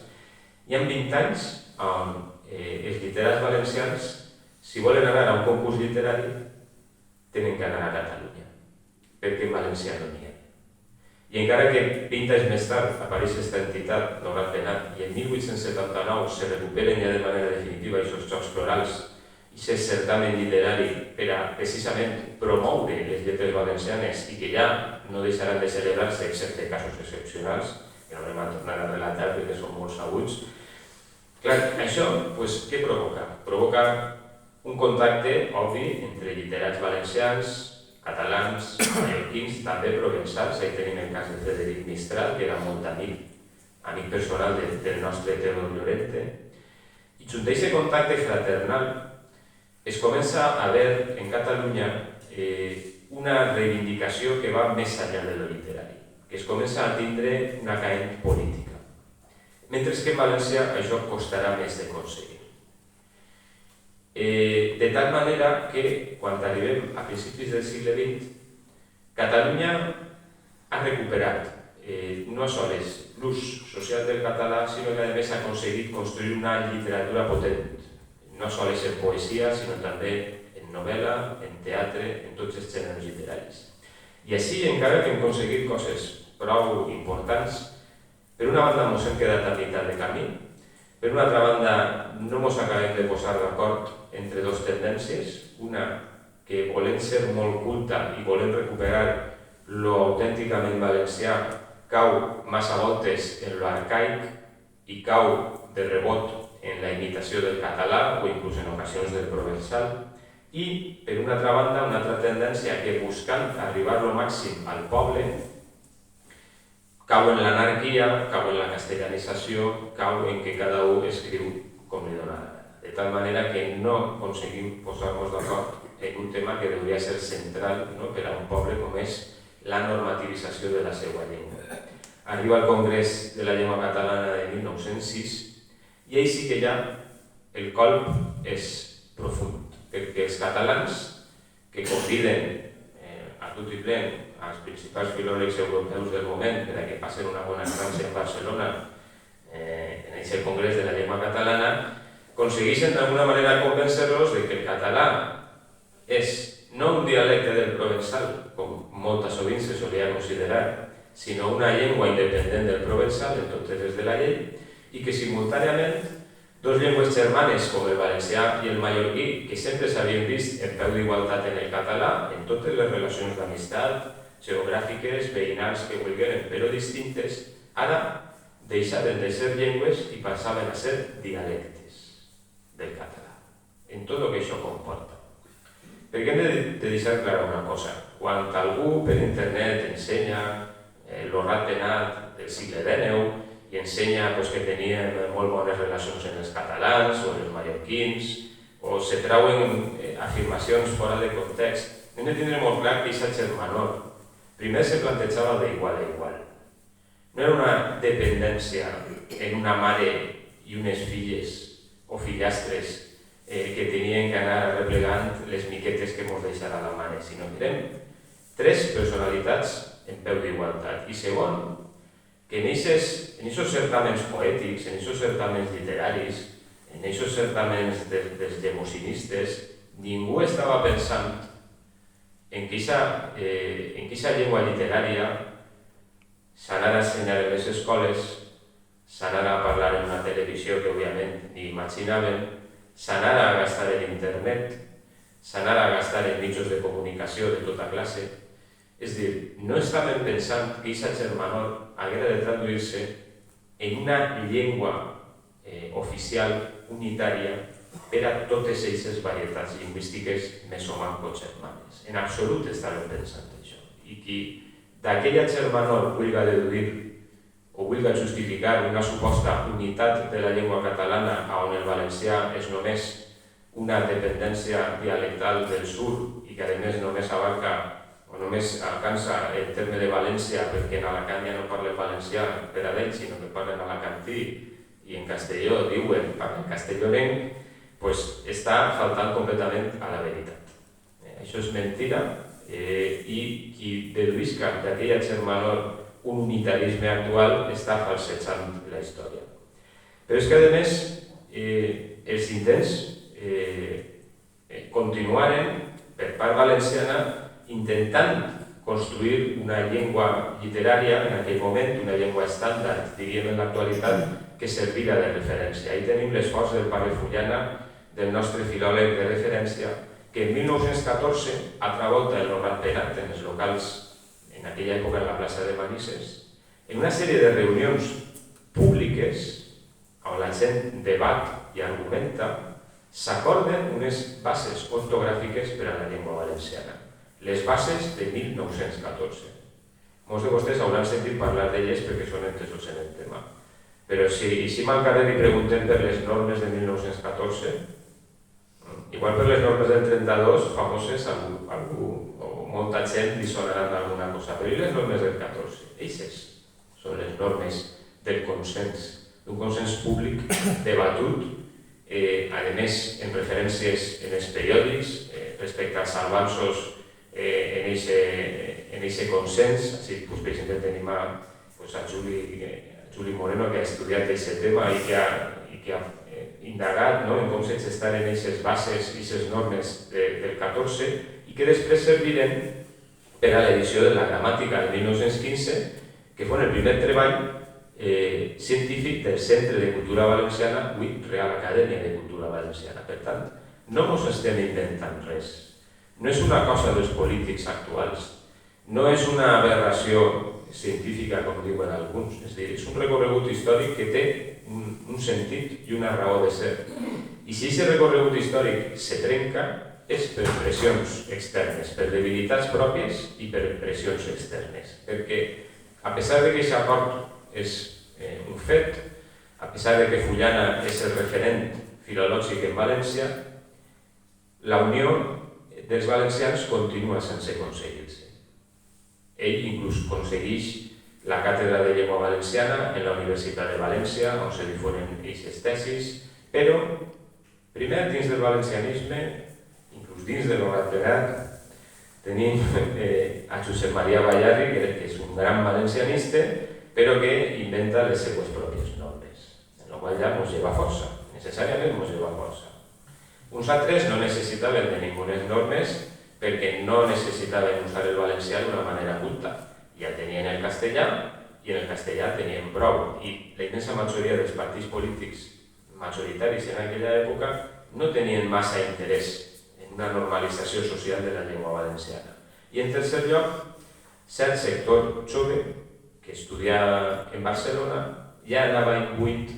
Speaker 3: Hi ha 20 anys on els literats valencians, si volen anar a un concurs literari, tenen que anar a Catalunya, perquè en valencià no n'hi ha. I encara que 20 anys més tard apareix aquesta entitat, el Gat Penat, i en 1879 se recuperen ja de manera definitiva aquests Jocs Florals i aquest certamen literari per a precisament promoure les lletres valencianes i que ja no deixaran de celebrar-se excepte casos excepcionals, que no anem a tornar a relatar perquè són molt sabuts. Clar, això, què provoca? Provoca un contacte obvi entre literats valencians, catalans, mallorquins, també provençals. Ahí tenim el cas de Frederic Mistral, que era molt amic personal del nostre Teodor Llorente. I junt a aquest contacte fraternal es comença a veure en Catalunya una reivindicació que va més enllà de lo literari, que es comença a tindre una caent política. Mentre que en València això costarà més d'aconseguir. De tal manera que, quan arribem a principis del segle XX, Catalunya ha recuperat no sols l'ús social del català, sinó que a més ha aconseguit construir una literatura potent, no sols en poesia, sinó també en novel·la, en teatre, en tots els gèneres literaris. I així, encara que hem aconseguit coses prou importants, per una banda ens hem quedat a meitat de camí, per una altra banda no ens acabem de posar d'acord entre dues tendències, una que volem ser molt culta i volem recuperar lo autènticament valencià, cau massa voltes en lo arcaic i cau de rebot en la imitació del català o inclús en ocasions del provençal, i per una altra banda una altra tendència que buscant arribar lo màxim al poble cau en l'anarquia, cau en la castellanització, cau en que cada un escriu com li dóna la gana. De tal manera que no aconseguim posar-nos d'acord en un tema que hauria ser central per a un poble com és la normativització de la seva llengua. arriba al Congrés de la Llengua Catalana de 1906 i ahí sí que ja el colp és profund, perquè els catalans que conviden a tot i plen als principals filòlegs europeus del moment per a que passen una bona estància a Barcelona en aquest Congrés de la Llengua Catalana, aconsegueixen d'alguna manera convencer-los de que el català és no un dialecte del provençal, com molta sovint se solia considerar, sinó una llengua independent del provençal en totes les de la llei, i que simultàniament dos llengües germanes com el valencià i el mallorquí, que sempre s'havien vist en peu d'igualtat en el català, en totes les relacions d'amistat, geogràfiques, veïnals que vulgueren, però distintes, ara deixaven de ser llengües i passaven a ser dialectes del català, en tot el que això comporta. Perquè hem de deixar clara una cosa, quan algú per internet ensenya el ratpenat del segle XIX i ensenya que tenien molt bones relacions amb els catalans o els mallorquins, o se trauen afirmacions fora de context, hem de tindre molt clar que aquesta germanor primer se plantejava d'igual a igual. No era una dependència en una mare i unes filles o fillastres que tenien que anar replegant les miquetes que mos deixarà la mare, sinó que eren tres personalitats en peu d'igualtat. I segon, que en aquests certaments poètics, en aquests certaments literaris, en aquests certaments dels llemosinistes, ningú estava pensant en que aquesta llengua literària s'anara a ensenyar en les escoles, s'anara a parlar en una televisió que òbviament ni imaginaven, s'anara a gastar en internet, s'anara a gastar en mitjans de comunicació de tota classe. És a dir, no estàvem pensant que aquesta germanor haguera de traduir-se en una llengua oficial, unitària, per a totes aquestes varietats lingüístiques mesomanco-germanes. En absolut estàvem pensant això. I qui d'aquella germanor vulga deduir o vulga justificar una suposta unitat de la llengua catalana on el valencià és només una dependència dialectal del sud i que a més només abarca o només alcança el terme de València perquè en Alacant ja no parlen valencià per a d'ells, sinó que parlen alacantí i en Castelló diuen parlen castellonenc, doncs està faltant completament a la veritat. Això és mentida i qui deduïsca d'aquella germanor un unitarisme actual està falsejant la història. Però és que a més els intents continuaren per part valenciana intentant construir una llengua literària en aquell moment, una llengua estàndard, diríem en l'actualitat, que servira de referència. Ahí tenim l'esforç del pare Fullana, del nostre filòleg de referència, que en 1914, altra volta el ratpenat en els locals, en aquella època en la plaça de Manises, en una sèrie de reunions públiques on la gent debat i argumenta, s'acorden unes bases ortogràfiques per a la llengua valenciana. Les bases de 1914. Molts de vostès hauran sentit parlar d'elles perquè són entesos en el tema. Però si eixim al carrer i preguntem per les normes de 1914, igual per les normes del 32, famoses, algú o molta gent li sonaran alguna cosa, però i les normes del 14? Eixes són les normes del consens, d'un consens públic debatut, a més en referències en els periòdics, respecte als avanços en aquest consens. Així, per exemple, tenim a Juli Moreno, que ha estudiat aquest tema i que ha indagat en com s'estan en aquestes bases i aquestes normes del 14 i que després serviren per a l'edició de la gramàtica de 1915, que fou el primer treball científic del Centre de Cultura Valenciana, avui Real Acadèmia de Cultura Valenciana. Per tant, no ens estem inventant res. No és una cosa dels polítics actuals, no és una aberració científica, com diuen alguns, és a dir, és un recorregut històric que té un sentit i una raó de ser. I si aquest recorregut històric se trenca, és per pressions externes, per debilitats pròpies i per pressions externes. Perquè, a pesar de que aquest acord és un fet, a pesar de que Fullana és el referent filològic en València, la unió dels valencians continua sense aconseguir-se. Ell inclús aconsegueix la càtedra de llengua valenciana en la Universitat de València, on se difonen aquestes tesis, però primer dins del valencianisme, inclús dins de l'Oratpenat, tenim a Josep Maria Ballarri, que és un gran valencianista, però que inventa les seues pròpies normes, en la qual ja ens lleva força, necessàriament ens lleva força. Uns altres no necessitaven de ningunes normes perquè no necessitaven usar el valencià d'una manera culta. Ja tenien el castellà i en el castellà tenien prou. I la immensa majoria dels partits polítics majoritaris en aquella època no tenien massa interès en una normalització social de la llengua valenciana. I en tercer lloc, cert sector jove que estudia en Barcelona ja anava imbuït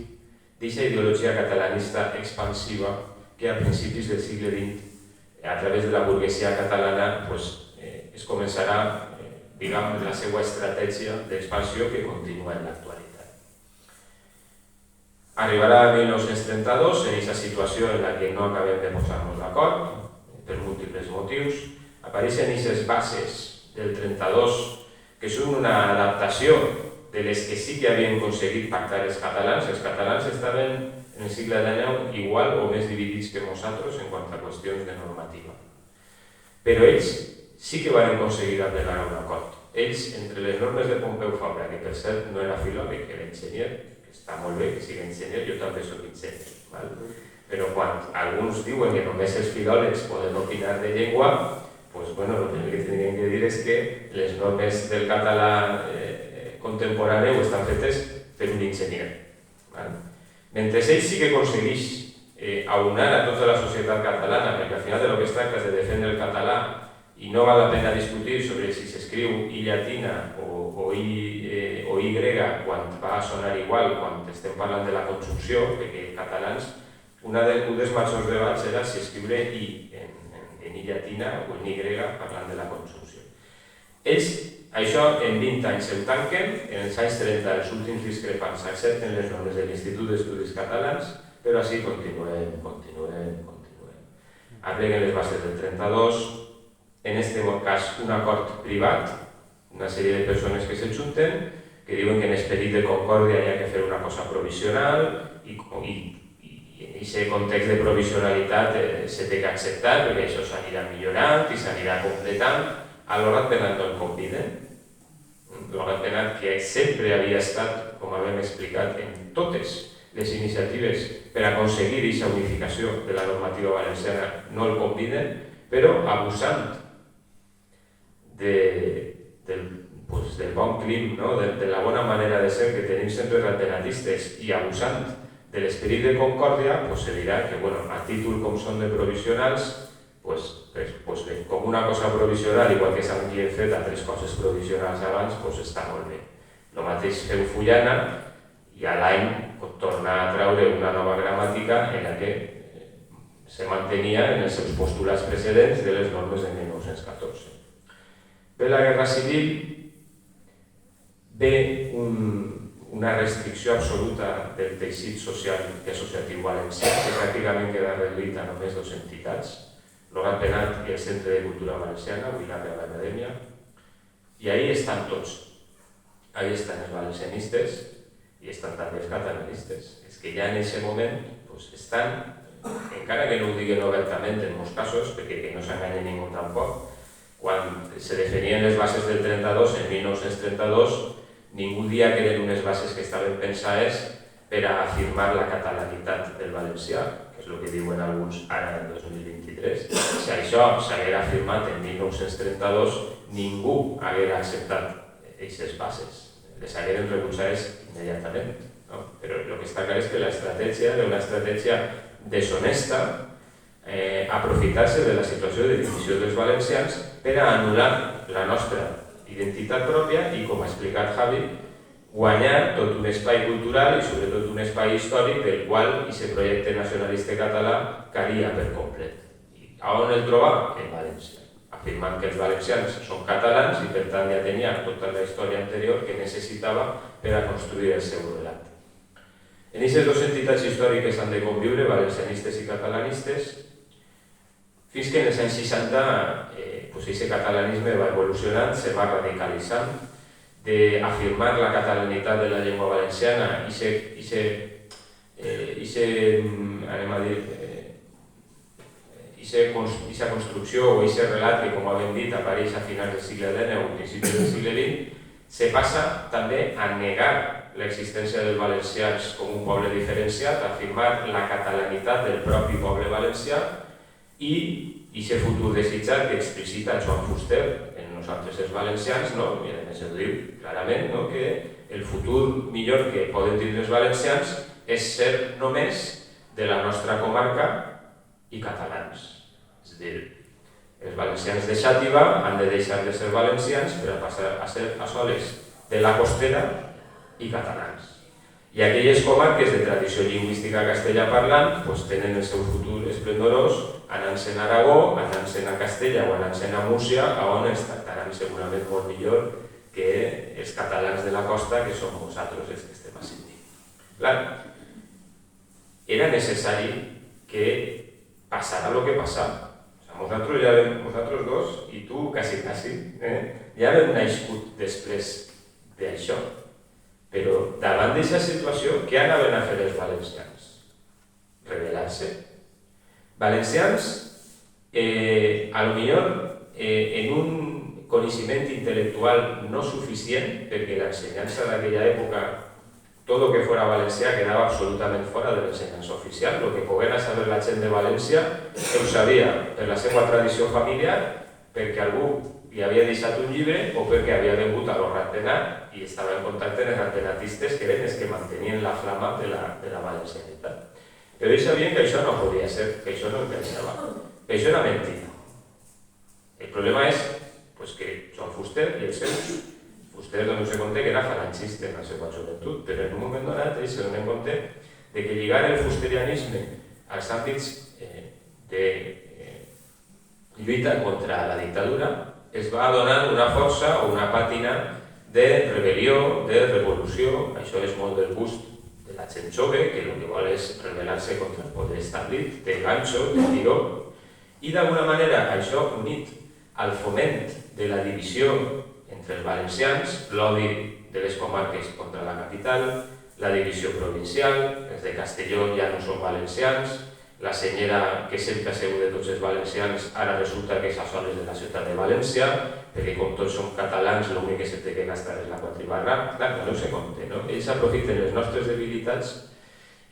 Speaker 3: d'aquesta ideologia catalanista expansiva que a principis del segle XX, a través de la burguesia catalana, es començarà la seva estratègia d'expansió que continua en l'actualitat. Arribarà a 1932, en aquesta situació en la que no acabem de posar-nos d'acord, per múltiples motius, apareixen aquestes bases del 32 que són una adaptació de les que sí que havien aconseguit pactar els catalans. Els catalans estaven en el segle XIX igual o més dividits que nosaltres en quant a qüestions de normativa. Però ells sí que van aconseguir arribar a un acord. Ells, entre les normes de Pompeu Fabra, que per cert no era filòleg, que era enginyer, que està molt bé que sigui enginyer, jo també soc enginyer, però quan alguns diuen que només els filòlegs poden opinar de llengua, el primer que tindrien que dir és que les normes del català contemporani estan fetes per un enginyer. Mentre ell sí que aconsegueix aunar a tota la societat catalana, perquè al final de lo que es tracta és de defendre el català i no val la pena discutir sobre si s'escriu I llatina o I grega quan va a sonar igual quan estem parlant de la conjunció, perquè catalans, un dels majors debats era si escriure I en I llatina o en I grega parlant de la conjunció. Ells, això en 20 anys ho tanquen, en els anys 30 els últims discrepants accepten les normes de l'Institut d'Estudis Catalans, però així continuen. Apleguen les bases del 32, en aquest cas un acord privat, una sèrie de persones que s'ajunten, que diuen que en esperit de concòrdia hi ha que fer una cosa provisional i en aquest context de provisionalitat se té que acceptar perquè això s'anirà millorant i s'anirà completant. A l'Oratpenat no el conviden. L'Oratpenat, que sempre havia estat, com hem explicat, en totes les iniciatives per aconseguir aquesta unificació de la normativa valenciana, no el conviden, però abusant del bon clim, de la bona manera de ser que tenim sempre ratpenatistes i abusant de l'esperit de concòrdia, se dirà que a títol com són de provisionals, bé, com una cosa provisional, igual que s'havien fet altres coses provisionals abans, està molt bé. El mateix feu Fullana i a l'any torna a traure una nova gramàtica en la que se mantenia en els seus postulats precedents de les normes de 1914. Ve la Guerra Civil, ve una restricció absoluta del teixit social i associatiu valencià, que pràcticament queda reduït a només dues entitats, l'Oratpenat i el Centre de Cultura Valenciana, avui la Real Acadèmia, i ahí estan tots. Ahí estan els valencianistes i estan també els catalanistes. És que ja en aquest moment estan, encara que no ho diguen obertament en molts casos, perquè no s'enganya ningú tampoc, quan se definien les bases del 32, en 1932, ningú dia que eren unes bases que estaven pensades per a afirmar la catalanitat del valencià, que és el que diuen alguns ara en 2023. Si això s'haguera afirmat en 1932, ningú haguera acceptat aquestes bases. Les hagueren rebutjades immediatament. Però el que està clar és que l'estratègia era una estratègia deshonesta, aprofitar-se de la situació de divisió dels valencians per a anul·lar la nostra identitat pròpia i, com ha explicat Javi, guanyar tot un espai cultural i sobretot un espai històric del qual aquest projecte nacionalista català calia per complet. I on el trobar? En València, afirmant que els valencians són catalans i per tant ja tenia tota la història anterior que necessitava per a construir el seu relat. En aquestes dues entitats històriques han de conviure, valencianistes i catalanistes, fins que en els anys 60 aquest catalanisme va evolucionant, se va radicalitzant d'afirmar la catalanitat de la llengua valenciana i aquesta construcció o aquest relat que, com havem dit, apareix a finals del segle XIX o principis del segle XX, se passa també a negar l'existència dels valencians com un poble diferenciat, a afirmar la catalanitat del propi poble valencià i aquest futur desitjat que explicita Joan Fuster en nosaltres els valencians, i a més ho diu clarament, que el futur millor que poden tindre els valencians és ser només de la nostra comarca i catalans. És a dir, els valencians de Xàtiva han de deixar de ser valencians per a passar a ser a soles de la costera i catalans. I aquelles comarques de tradició lingüística castellà parlant tenen el seu futur esplendorós anant-se'n a Aragó, anant-se'n a Castella o anant-se'n a Múrcia, on es tractaran segurament molt millor que els catalans de la costa, que som nosaltres els que estem a Sydney. Clar, era necessari que passara el que passava. Nosaltres dos, i tu quasi, ja hem nascut després d'això. Però davant d'aquesta situació, què anaven a fer els valencians? Rebel·lar-se. Valencians, potser en un coneixement intel·lectual no suficient, perquè l'ensenyança d'aquella època, tot el que fora valencià quedava absolutament fora de l'ensenyança oficial. El que poguera saber la gent de València ho sabia per la seva tradició familiar, perquè algú li havia deixat un llibre o perquè havia vengut a lo ratpenat i estava en contacte amb els ratpenatistes, que eren els que mantenien la flama de la valencianitat. Però ells sabien que això no podia ser, que això no encaixava, que això era mentida. El problema és que Joan Fuster i els seus, Fuster donen-se compte que era falangista en la seva joventut, però en un moment donat ells se donen compte de que lligar el fusterianisme als àmbits de lluita contra la dictadura es va donar una força o una pàtina de rebel·lió, de revolució. Això és molt del gust de la gent jove, que el que vol és rebel·lar-se contra el poder establit, de ganxo, de tiró. I d'alguna manera això unit al foment de la divisió entre els valencians, l'odi de les comarques contra la capital, la divisió provincial, els de Castelló ja no són valencians, la senyera que sempre ha sigut de tots els valencians ara resulta que és a soles de la ciutat de València, perquè com tots som catalans l'únic que se té que gastar és la quatribarra. Clar, no se compte, no? Ells aprofiten les nostres debilitats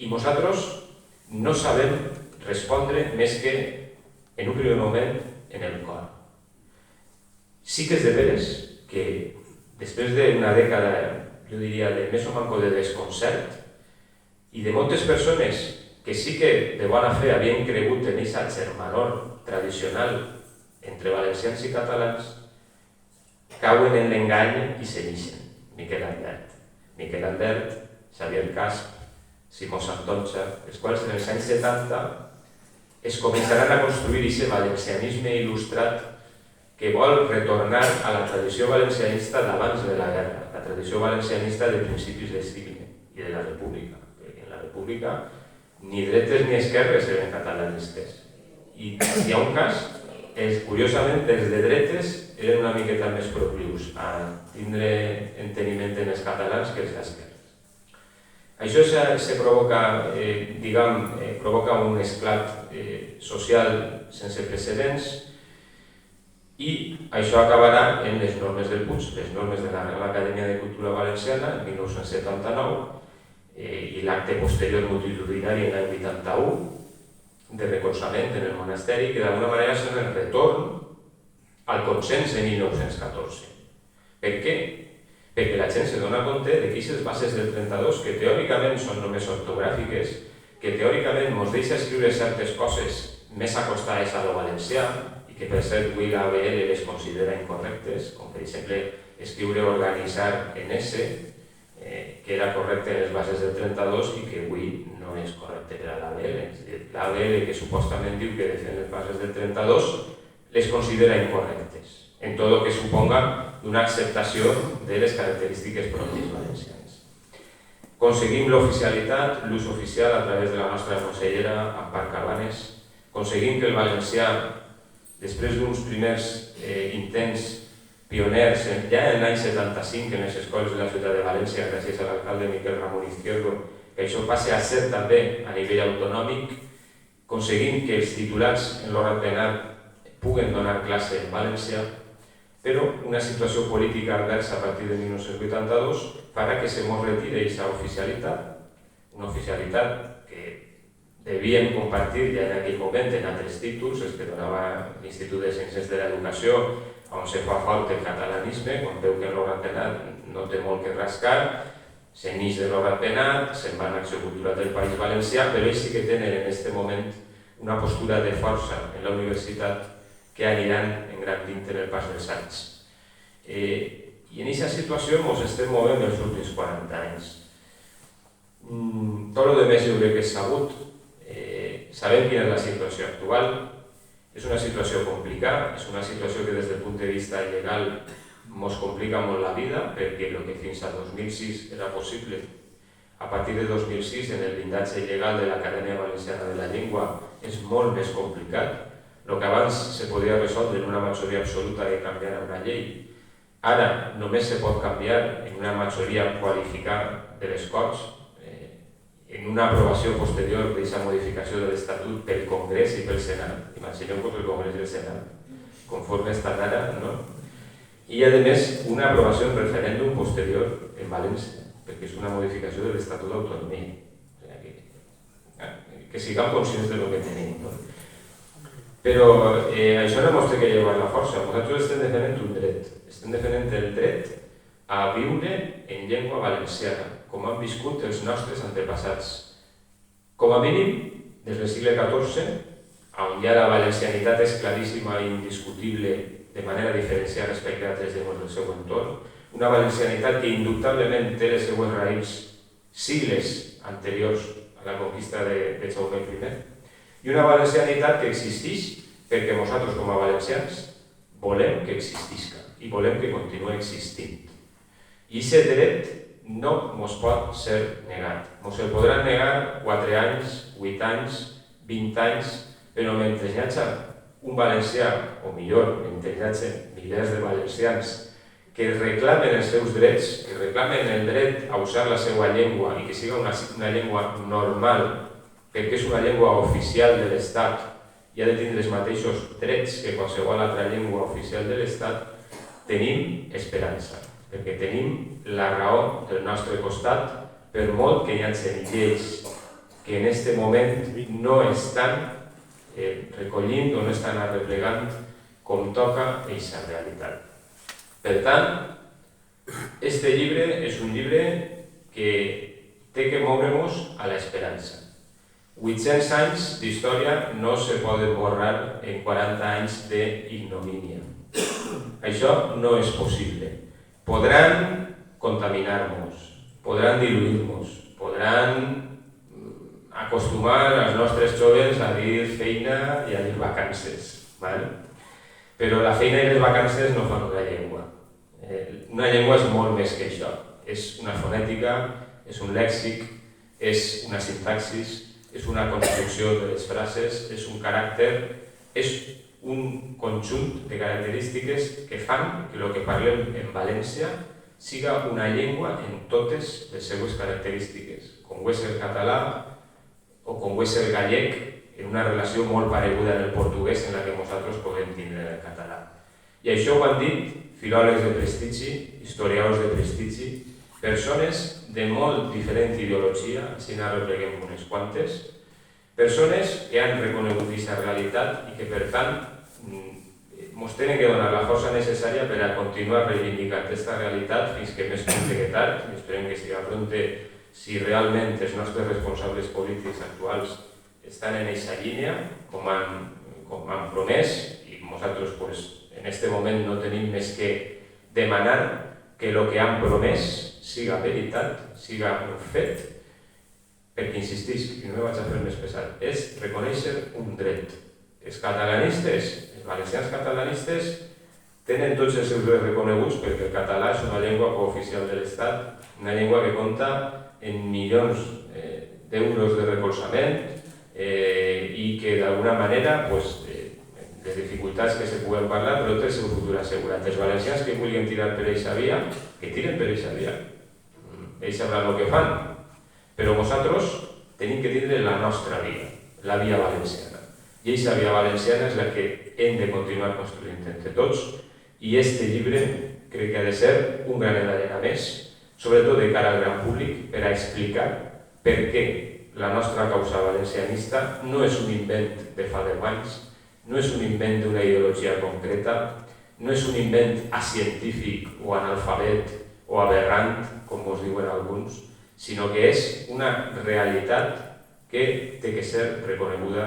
Speaker 3: i nosaltres no sabem respondre més que en un primer moment en el cor. Sí que és de veres que després d'una dècada, jo diria, de més o manco de desconcert i de moltes persones que sí que de bona fe havien cregut en aquest germanor tradicional entre valencians i catalans, cauen en l'engany i se n'ixen. Miquel Andert, Xavier Casp, Simó Santonja, els quals en els anys 70 es començaran a construir aquest valencianisme il·lustrat que vol retornar a la tradició valencianista d'abans de la guerra, la tradició valencianista de principis del segle i de la república. Perquè en la república ni dretes ni esquerres eren catalanistes. I hi ha un cas, curiosament, els de dretes eren una miqueta més proclius a tindre enteniment en els catalans que els d'esquerres. Això se provoca, provoca un esclat social sense precedents i això acabarà en les normes del Puig, les normes de la Real Acadèmia de Cultura Valenciana, en 1979, i l'acte posterior multitudinari en l'any 81 de recolzament en el monasteri, que d'alguna manera és el retorn al consens de 1914. Per què? Perquè la gent se dona compte de que aquestes bases del 32, que teòricament són només ortogràfiques, que teòricament ens deixa escriure certes coses més acostades a lo valencià, i que per cert avui l'ABL les considera incorrectes, com per exemple escriure organitzar en S, que era correcte en les bases del 32 i que avui no és correcte per a l'ABL. L'ABL, que supostament diu que defèn les bases del 32, les considera incorrectes, en tot el que suponga una acceptació de les característiques pròpies valencianes. Aconseguim l'oficialitat, l'ús oficial a través de la nostra consellera Ampar Cabanes. Aconseguim que el valencià, després d'uns primers intents pioners ja en l'any 75 en les escoles de la ciutat de València, gràcies a l'alcalde Miquel Ramon Izquierdo, que això passi a ser també a nivell autonòmic, aconseguint que els titulats en l'hora penal puguen donar classe en valencià, però una situació política adversa a partir de 1982 farà que se mos retire aquesta oficialitat, una oficialitat que devien compartir ja en aquell moment en altres títols, els que donava l'Institut de Ciències de l'Educació, on se fa fort el catalanisme, quan veu que l'hora penal no té molt que rascar, se n'ix de l'hora penal, se'n va a l'Acció Cultural del País Valencià, però ells sí que tenen en aquest moment una postura de força en la universitat que aniran engrandint en el pas dels anys. I en aquesta situació ens estem movent els últims 40 anys. Tot el més jo crec que és sabut. Sabem quina és la situació actual. És una situació complicada, és una situació que des del punt de vista legal ens complica molt la vida, perquè el que fins a 2006 era possible, a partir de 2006 en el blindatge il·legal de l'Acadèmia Valenciana de la Llengua és molt més complicat. El que abans se podia resoldre en una majoria absoluta de canviar una llei, ara només se pot canviar en una majoria qualificada de les Corts, en una aprovació posterior d'aquesta modificació de l'Estatut pel Congrés i pel Senat. Imagineu-vos el Congrés i el Senat, conforme estan ara, no? I, a més, una aprovació en referèndum posterior en València, perquè és una modificació de l'Estatut d'Autonomia. Que siguem conscients del que tenim, no? Però això no mostra que llevar la força. Nosaltres estem defendent un dret. Estem defendent el dret a viure en llengua valenciana, com han viscut els nostres antepassats. Com a mínim, des del segle XIV, on ja la valencianitat és claríssima i indiscutible de manera diferenciada respecte a altres llengües del seu entorn, una valencianitat que indubtablement té les seues raïls sigles anteriors a la conquista de Jaume I, i una valencianitat que existeix perquè nosaltres com a valencians volem que existisca i volem que continuï existint. I aquest dret no ens pot ser negat. Ens el podran negar 4 anys, 8 anys, 20 anys, però mentre hi hagi un valencià, o millor, mentre hi hagi milers de valencians que reclamen els seus drets, que reclamen el dret a usar la seva llengua i que siga una llengua normal, perquè és una llengua oficial de l'Estat i ha de tenir els mateixos drets que qualsevol altra llengua oficial de l'Estat, tenim esperança, perquè tenim la raó del nostre costat, per molt que hi hagi lleis que en aquest moment no estan recollint o no estan arreplegant com toca aquesta realitat. Per tant, este llibre és un llibre que té que moure-nos a l'esperança. 800 anys d'història no se poden borrar en 40 anys d'ignomínia. Això no és possible. Podran contaminar-nos, podran diluir-nos, podran acostumar els nostres joves a dir feina i a dir vacances. Però la feina i les vacances no fan una llengua. Una llengua és molt més que això. És una fonètica, és un lèxic, és una sintaxis, és una construcció de les frases, és un caràcter, és un conjunt de característiques que fan que el que parlem en València siga una llengua en totes les seues característiques, com ho és el català o com ho és el gallec, en una relació molt pareguda en el portuguès en la que nosaltres podem tindre en el català. I això ho han dit filòlegs de prestigi, historiadors de prestigi, persones de molt diferent ideologia, si n'arrepleguem unes quantes, persones que han reconegut aquesta realitat i que, per tant, ens tenen que donar la força necessària per a continuar reivindicant aquesta realitat fins que més pronte que tard, i esperem que siga pronte si realment els nostres responsables polítics actuals estan en aquesta línia, com han promès, i nosaltres en aquest moment no tenim més que demanar que el que han promès siga veritat, siga un fet, perquè insistisc, i no me vaig a fer més pesat, és reconèixer un dret. Els catalanistes, els valencians catalanistes, tenen tots els seus drets reconeguts perquè el català és una llengua cooficial de l'Estat, una llengua que compta en milions d'euros de recolzament i que d'alguna manera les dificultats que se puguen parlar, però té el seu futur assegurat. Els valencians que vulguin tirar per eixa via, que tiren per eixa via. Ells sabran el que fan, però nosaltres tenim que tindre la nostra via, la via valenciana. I eixa via valenciana és la que hem de continuar construint entre tots, i este llibre crec que ha de ser un granet d'arena més, sobretot de cara al gran públic, per a explicar per què la nostra causa valencianista no és un invent de fa 10 anys, no és un invent d'una ideologia concreta, no és un invent acientífic o analfabet o aberrant, com us diuen alguns, sinó que és una realitat que té que ser reconeguda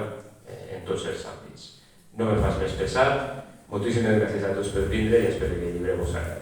Speaker 3: en tots els àmbits. No me fas més pesat, moltíssimes gràcies a tots per vindre i espero que el llibre vos agradi.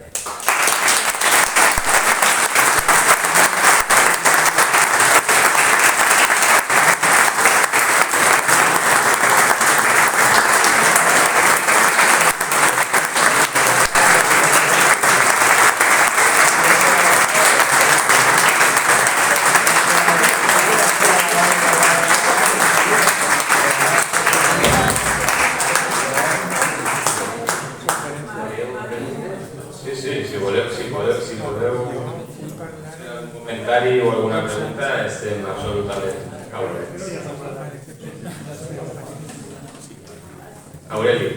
Speaker 3: O alguna pregunta, estem absolutament oberts. Aureli.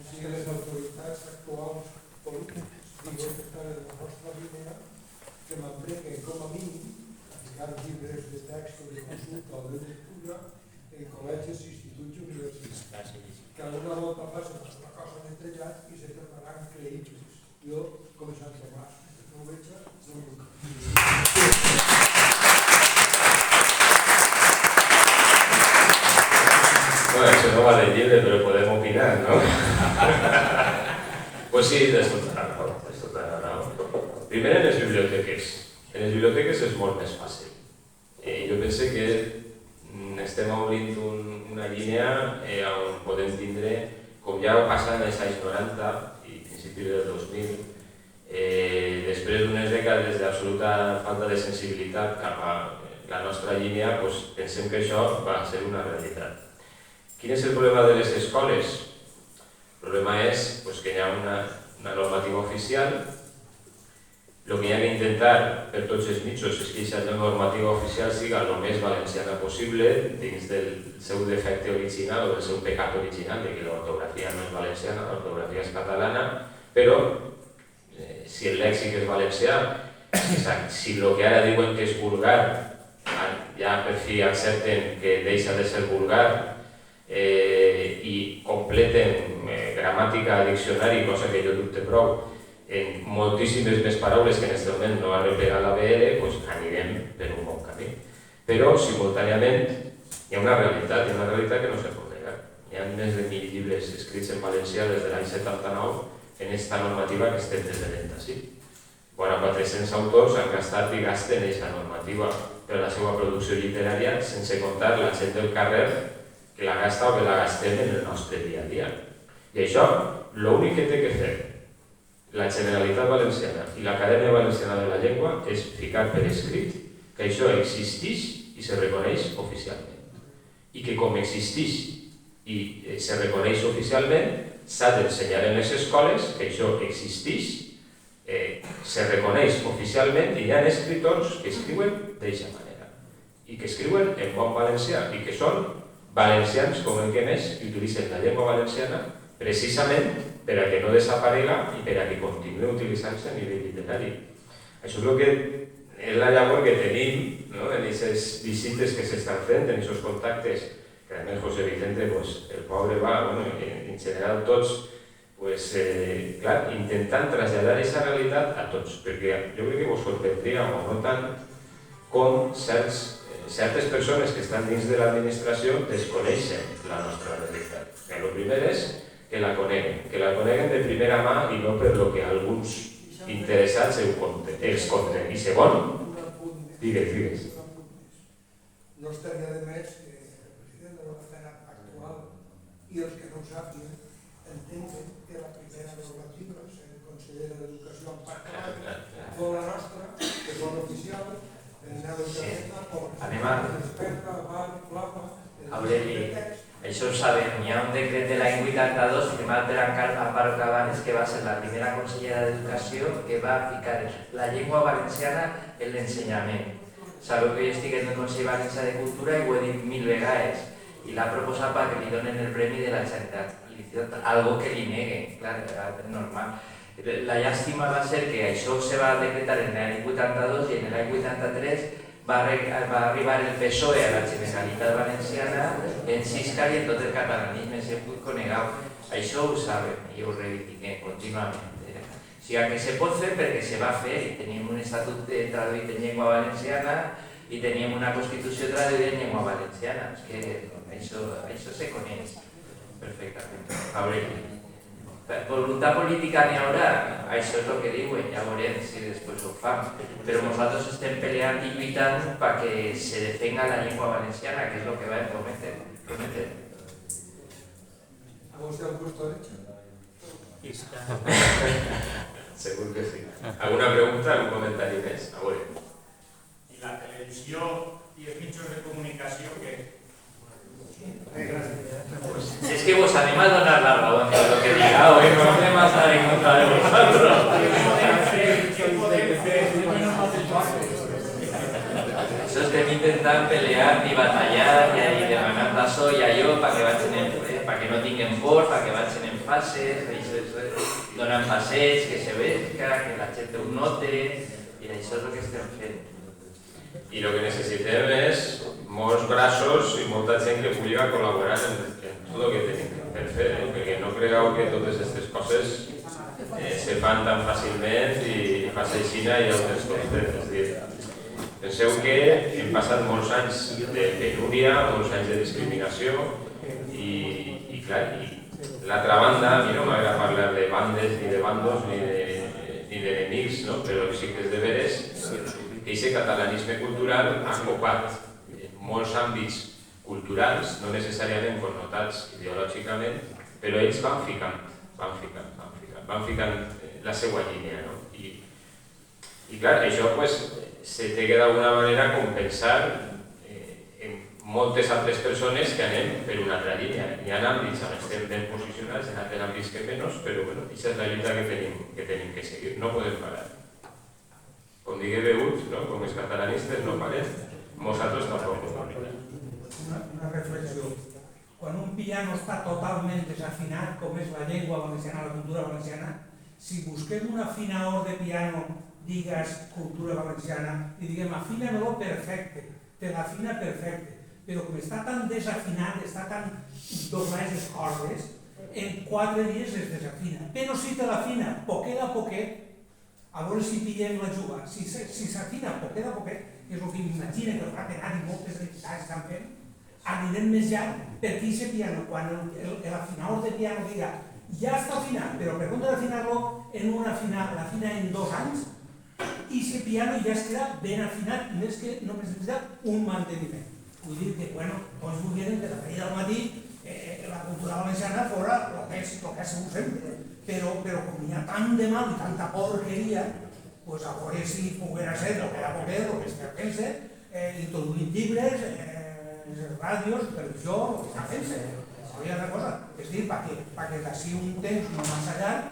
Speaker 4: Si les autoritats actuals polítiques diuen que estan en la nostra línia, que m'empreguen com a mínim a ficar llibres de text o de consulta o de lectura en col·legis, instituts i universitats. Que alguna volta passa una cosa d'entrellat i se tornaran creïbles. Jo, com Sant Tomàs, no ho veig, no ho veig.
Speaker 3: Bueno, això no va del llibre, però podem opinar, no? Pues sí, és tota la raó. Primer, en les biblioteques. En les biblioteques és molt més fàcil. Jo pense que estem obrint una línia on podem tindre, com ja passa en els anys 90 i principis del 2000, després d'unes dècades d'absoluta falta de sensibilitat cap a la nostra línia, pensem que això va ser una realitat. Quin és el problema de les escoles? El problema és que hi ha una normativa oficial. El que hi ha que intentar per tots els mitjans és que aquesta normativa oficial siga el més valenciana possible dins del seu defecte original o del seu pecat original, de que l'ortografia no és valenciana, l'ortografia és catalana, però si el lèxic és valencià, si el que ara diuen que és vulgar, ja per fi accepten que deixa de ser vulgar i completen gramàtica, diccionari, cosa que jo dubte prou, en moltíssimes més paraules que en aquest moment no arreplega la BL, doncs anirem per un bon camí. Però, simultàniament, hi ha una realitat que no se pot negar. Hi ha més de 1.000 llibres escrits en valencià des de l'any 79 en aquesta normativa que estem detenent així. Vora 400 autors han gastat i gasten aquesta normativa per la seva producció literària, sense comptar la gent del carrer que la gasta o que la gastem en el nostre dia a dia. I això, l'únic que té que fer la Generalitat Valenciana i l'Acadèmia Valenciana de la Llengua és ficar per escrit que això existeix i se reconeix oficialment. I que com existeix i se reconeix oficialment, s'ha d'ensenyar en les escoles que això existeix, se reconeix oficialment i hi ha escriptors que escriuen d'aquesta manera i que escriuen en bon valencià i que són valencians com el que més i utilitzen la llengua valenciana precisament per a que no desaparega i per a que continuï utilitzant-se a nivell literari. Això és el que és la llavor que tenim en aquestes visites que s'estan fent, en aquests contactes, que a més José Vicente, el pobre va, en general tots, intentant traslladar aquesta realitat a tots, perquè jo crec que vos sorprendria o no tant com certes persones que estan dins de l'administració desconeixen la nostra realitat. El primer és que la coneguen de primera mà i no per lo que alguns interessats els conten. I segon, digues.
Speaker 4: No estaria de més que el president de l'Estat actual i els que no ho sàpiguen entenguen que la primera normativa és el conseller de l'Educació en part o la nostra, que és l'oficial, anem a...
Speaker 1: Aureli, Això ho sabem, hi ha un decret de l'any 82 firmat per Amparo Cabanes, que va ser la primera consellera d'Educació, que va ficar la llengua valenciana en l'ensenyament. Sabeu que jo estic en el Consell Valencià de Cultura i ho he dit 1000 vegades, i l'ha proposat perquè li donen el Premi de la Generalitat, algo que li neguen, clar, és normal. La llàstima va ser que això se va decretar en l'any 82 i en l'any 83 va arribar el PSOE a la Generalitat Valenciana en Siscar i en tot el catalanisme, sempre conegau. Això ho saben i ho reivindiquem contínuament. O sigui que se pot fer perquè se va fer i tenim un estatut traduït en llengua valenciana i teníem una Constitució traduïda en llengua valenciana. És que això se coneix perfectament. A veure, voluntat política n'hi haurà, això és el que diuen, ja veurem si després ho fan. Però nosaltres estem peleant i lluitant perquè se defenga la llengua valenciana, que és el que vam prometre.
Speaker 4: ¿A vos te ha gustado hecho?
Speaker 3: Segur que sí. Alguna pregunta, algun comentari més? A veure.
Speaker 5: I la televisió i els mitjans de comunicació que...
Speaker 1: Es que vos anem a donar la raó en lo que diga hoy, no anem a estar en contra de vosotros. Això estem intentant pelear i batallar i demanar la soia jo perquè no tinguin por, perquè vagin en fases, donen passeig, que se veja, que la gent ho note, i això és el que estem fent.
Speaker 3: I el que necessitem és molts braços i molta gent que pugui col·laborar en tot el que tenim per fer, perquè no cregueu que totes aquestes coses se fan tan fàcilment i fas aixina i ja ho tens tot fet. És dir, penseu que hem passat molts anys de penúria, molts anys de discriminació i clar, l'altra banda, a mi no m'agrada parlar de bandes, ni de bandos, ni d'enemics, no? Però sí que és de veres que aquest catalanisme cultural ha copat molts àmbits culturals, no necessàriament connotats ideològicament, però ells van ficant la seva línia, no? I clar, això se té que d'alguna manera compensar en moltes altres persones que anem per una altra línia. Hi ha àmbits on estem ben posicionats, en altres àmbits que menys, però aquesta és la lluita que tenim que seguir, no podem parar. Com digué Begut, com els catalanistes no parem, nosaltres tampoc.
Speaker 6: Una reflexió. Quan un piano està totalment desafinat, com és la llengua valenciana, la cultura valenciana, si busquem un afinador de piano, digues cultura valenciana, i diguem afina-lo perfecte, te l'afina perfecte, però com està tan desafinat, està tan doblades les cordes, en 4 dies es desafina. Però si te l'afina poquet a poquet, a veure si pillem la juga. Si s'afina poquet a poquet, que és el que m'imagina que el Fratenat i moltes entitats estan fent, anirem més llarg perquè aquest piano, quan l'afinador de piano diga ja està afinat, però per compte d'afinar-lo en una afinada, l'afina en 2 anys, i aquest piano ja es queda ben afinat, més que no necessita un manteniment. Vull dir que, tots volien que la feina del matí la cultura valenciana fora el que ha sigut sempre, però com hi ha tant de mal i tanta porqueria, a veure si poguera ser el que era poquet, el que està fent-se, introduint llibres, ràdios, televisió, el que està fent-se. Hi ha una cosa, és dir, perquè d'ací un temps no massa llarg,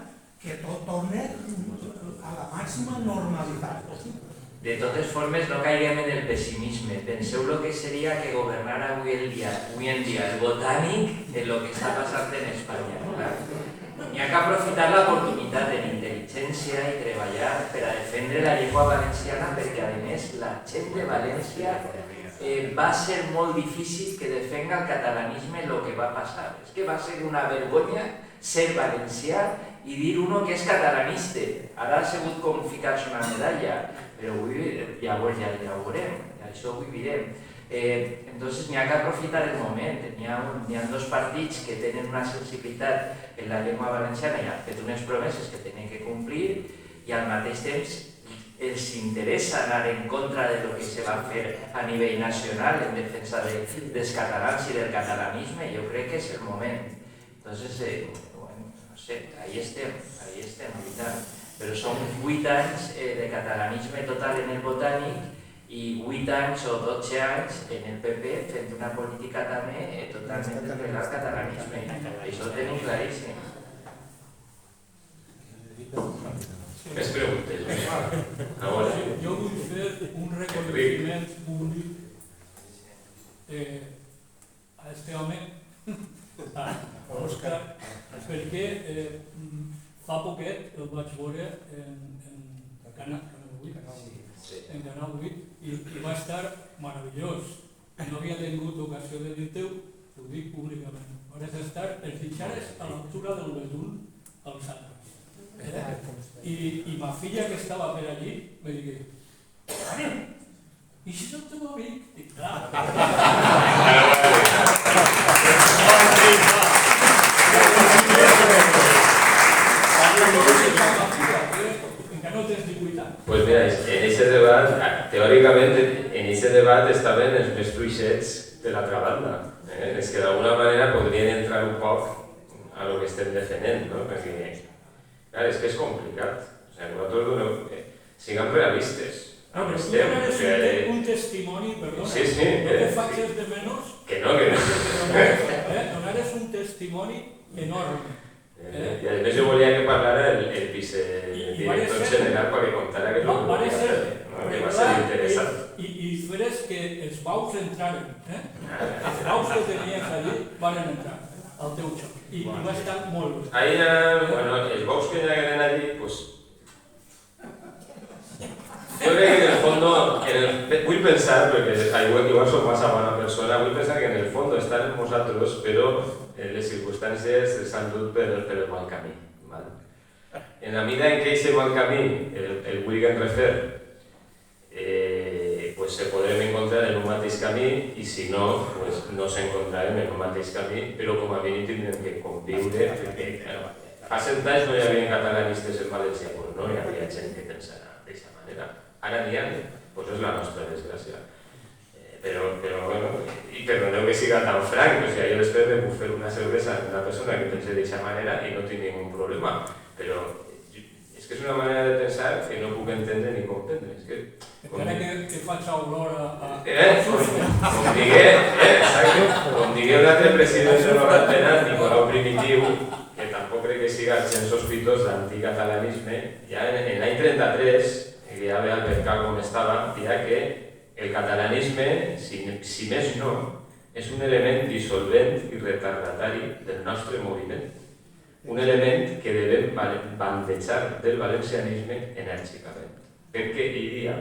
Speaker 6: que tot torni a la màxima normalitat possible.
Speaker 1: De totes formes, no caiguem en el pessimisme. Penseu el que seria que governara avui en dia el botànic en el que està passant en Espanya. N'hi ha que aprofitar l'oportunitat de l'intel·ligència i treballar per a defendre la llengua valenciana, perquè, a més, la gent de València va ser molt difícil que defenga el catalanisme el que va passar. És que va ser una vergonya ser valencià i dir uno que és catalanista. Ara ha sigut com ficar-se una medalla, però ja ho veurem, això ho vivirem. Entonces n'hi ha que aprofitar el moment. N'hi ha 2 partits que tenen una sensibilitat en la llengua valenciana i han fet unes promeses que tenen que complir i al mateix temps els interessa anar en contra de lo que se va fer a nivell nacional en defensa dels catalans i del catalanisme. Jo crec que és el moment. Entonces, no sé, ahí estem lluitant. Però són 8 anys de catalanisme total en el botànic i 8 anys o 12 anys en el PP fent una política també totalment desleal al catalanisme. Això ho tenim claríssim.
Speaker 3: Més preguntes? A veure.
Speaker 7: Jo vull fer un reconeixement públic a este home, a Òscar, perquè fa poquet el vaig veure en Canal 8 i va estar meravellós. No havia tingut ocasió de dir-te-ho, ho dic públicament. Vas estar els ditxares a l'altura del Bedún als altres. I ma filla que estava per allí me digué: "Pare, i si és el teu amic?" Dic, clar. Encara no tens 18 anys.
Speaker 3: Pues mira, en ese debat, teòricament, en ese debat estaven els més fluixets de l'altra banda. És que d'alguna manera podrien entrar un poc a lo que estem defendent, no? Perquè, clar, és que és complicat. O sigui, nosaltres siguem realistes.
Speaker 7: No, però tu donares un testimoni, perdona,
Speaker 3: Sí, sí.
Speaker 7: no te facis de menys,
Speaker 3: Que no, que no.
Speaker 7: donares un testimoni enorme.
Speaker 3: I a més jo volia que parlara el vicedirector general perquè contara que no
Speaker 7: Va ser,
Speaker 3: que va ser interessant.
Speaker 7: I feres que els baus entraren, els baus que tenies allí van entrar al teu xoc, i va estar molt bé.
Speaker 3: Ahí, bueno, els baus que hi hagueren allí, pues... Jo crec que en el fondo, vull pensar, perquè igual soc massa bona persona, vull pensar que en el fondo estan amb nosaltres, però les circumstàncies s'han dut per el mal camí. En la mida en què aquest mal camí el vulguin refer, pues se podrem encontrar en un mateix camí i si no, pues no s'encontrarem en un mateix camí, però com a mínim tindrem que conviure, perquè fa 100 anys no hi havia catalanistes en València, pues no hi havia gent que pensara d'aquesta manera. Ara n'hi ha, pues és la nostra desgràcia. Però bueno, i perdoneu que siga tan franc, o sigui, jo després de fer una cervesa amb una persona que pense d'aquesta manera i no tinc ningú problema, però és que és una manera de pensar que no puc entendre ni comprendre.
Speaker 7: Encara que faig olor a...
Speaker 3: Com digué un altre president de Nova Atenas, Nicolau Primitiu, que tampoc crec que siga gens sospitós d'anticatalanisme, ja en l'any 33, que ja ve al mercat com estava, dirà que el catalanisme, si més no, és un element dissolvent i retardatari del nostre moviment. Un element que devem bandejar del valencianisme enèrgicament, perquè diria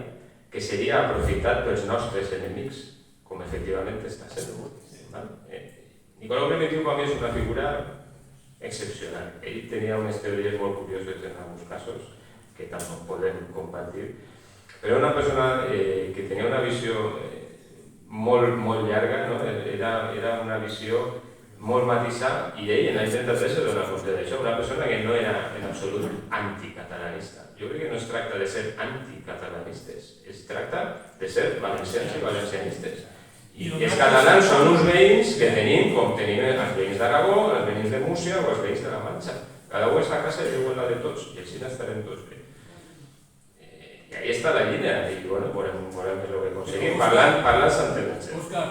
Speaker 3: que seria aprofitat pels nostres enemics, com efectivament està sent. Nicolau Primitiu per mi és una figura excepcional. Ell tenia unes teories molt curioses en alguns casos, que tampoc podem compartir, però una persona que tenia una visió molt llarga, no? Era una visió molt matisada, i ell en l'any 33 se dona compte d'això, una persona que no era en absolut anticatalanista. Jo crec que no es tracta de ser anticatalanistes, es tracta de ser valencians i valencianistes. I els catalans són uns veïns que tenim, com tenim els veïns d'Aragó, els veïns de Múrcia o els veïns de la Manxa. Cada un està a casa i diu la de tots, i així n'estarem tots bé. I ahí està la línia, i bueno, veurem què és el que aconseguim, parlant s'entens.
Speaker 7: Òscar,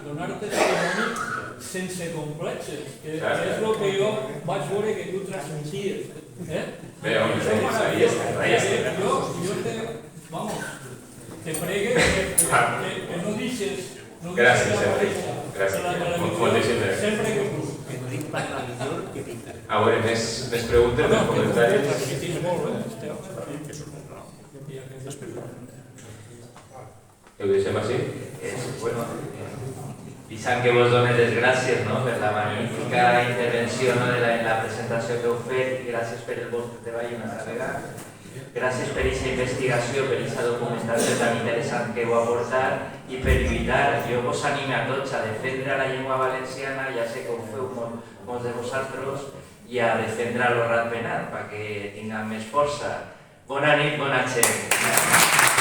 Speaker 7: donar testimoni sense complexes, que és el que jo vaig veure que tu transmeties.
Speaker 3: Bé, home, ahí està.
Speaker 7: Jo te pregue que no deixes
Speaker 3: gràcies, moltíssimes gràcies.
Speaker 7: Sempre que puc.
Speaker 3: A veure, més preguntes, més comentaris? Ho deixem així?
Speaker 1: Bueno, Vicent, que vos dones les gràcies per la magnífica intervenció en la presentació que heu fet, i gràcies per el vostre treball una altra vegada. Gràcies per aquesta investigació, per aquesta documentació tan interessant que heu aportat i per lluitar. Jo vos animo a tots a defendre la llengua valenciana, ja sé que ho feu molts de vosaltres, i a defendre l'Horat Penat perquè tinguem més força. Bona nit, bona gent.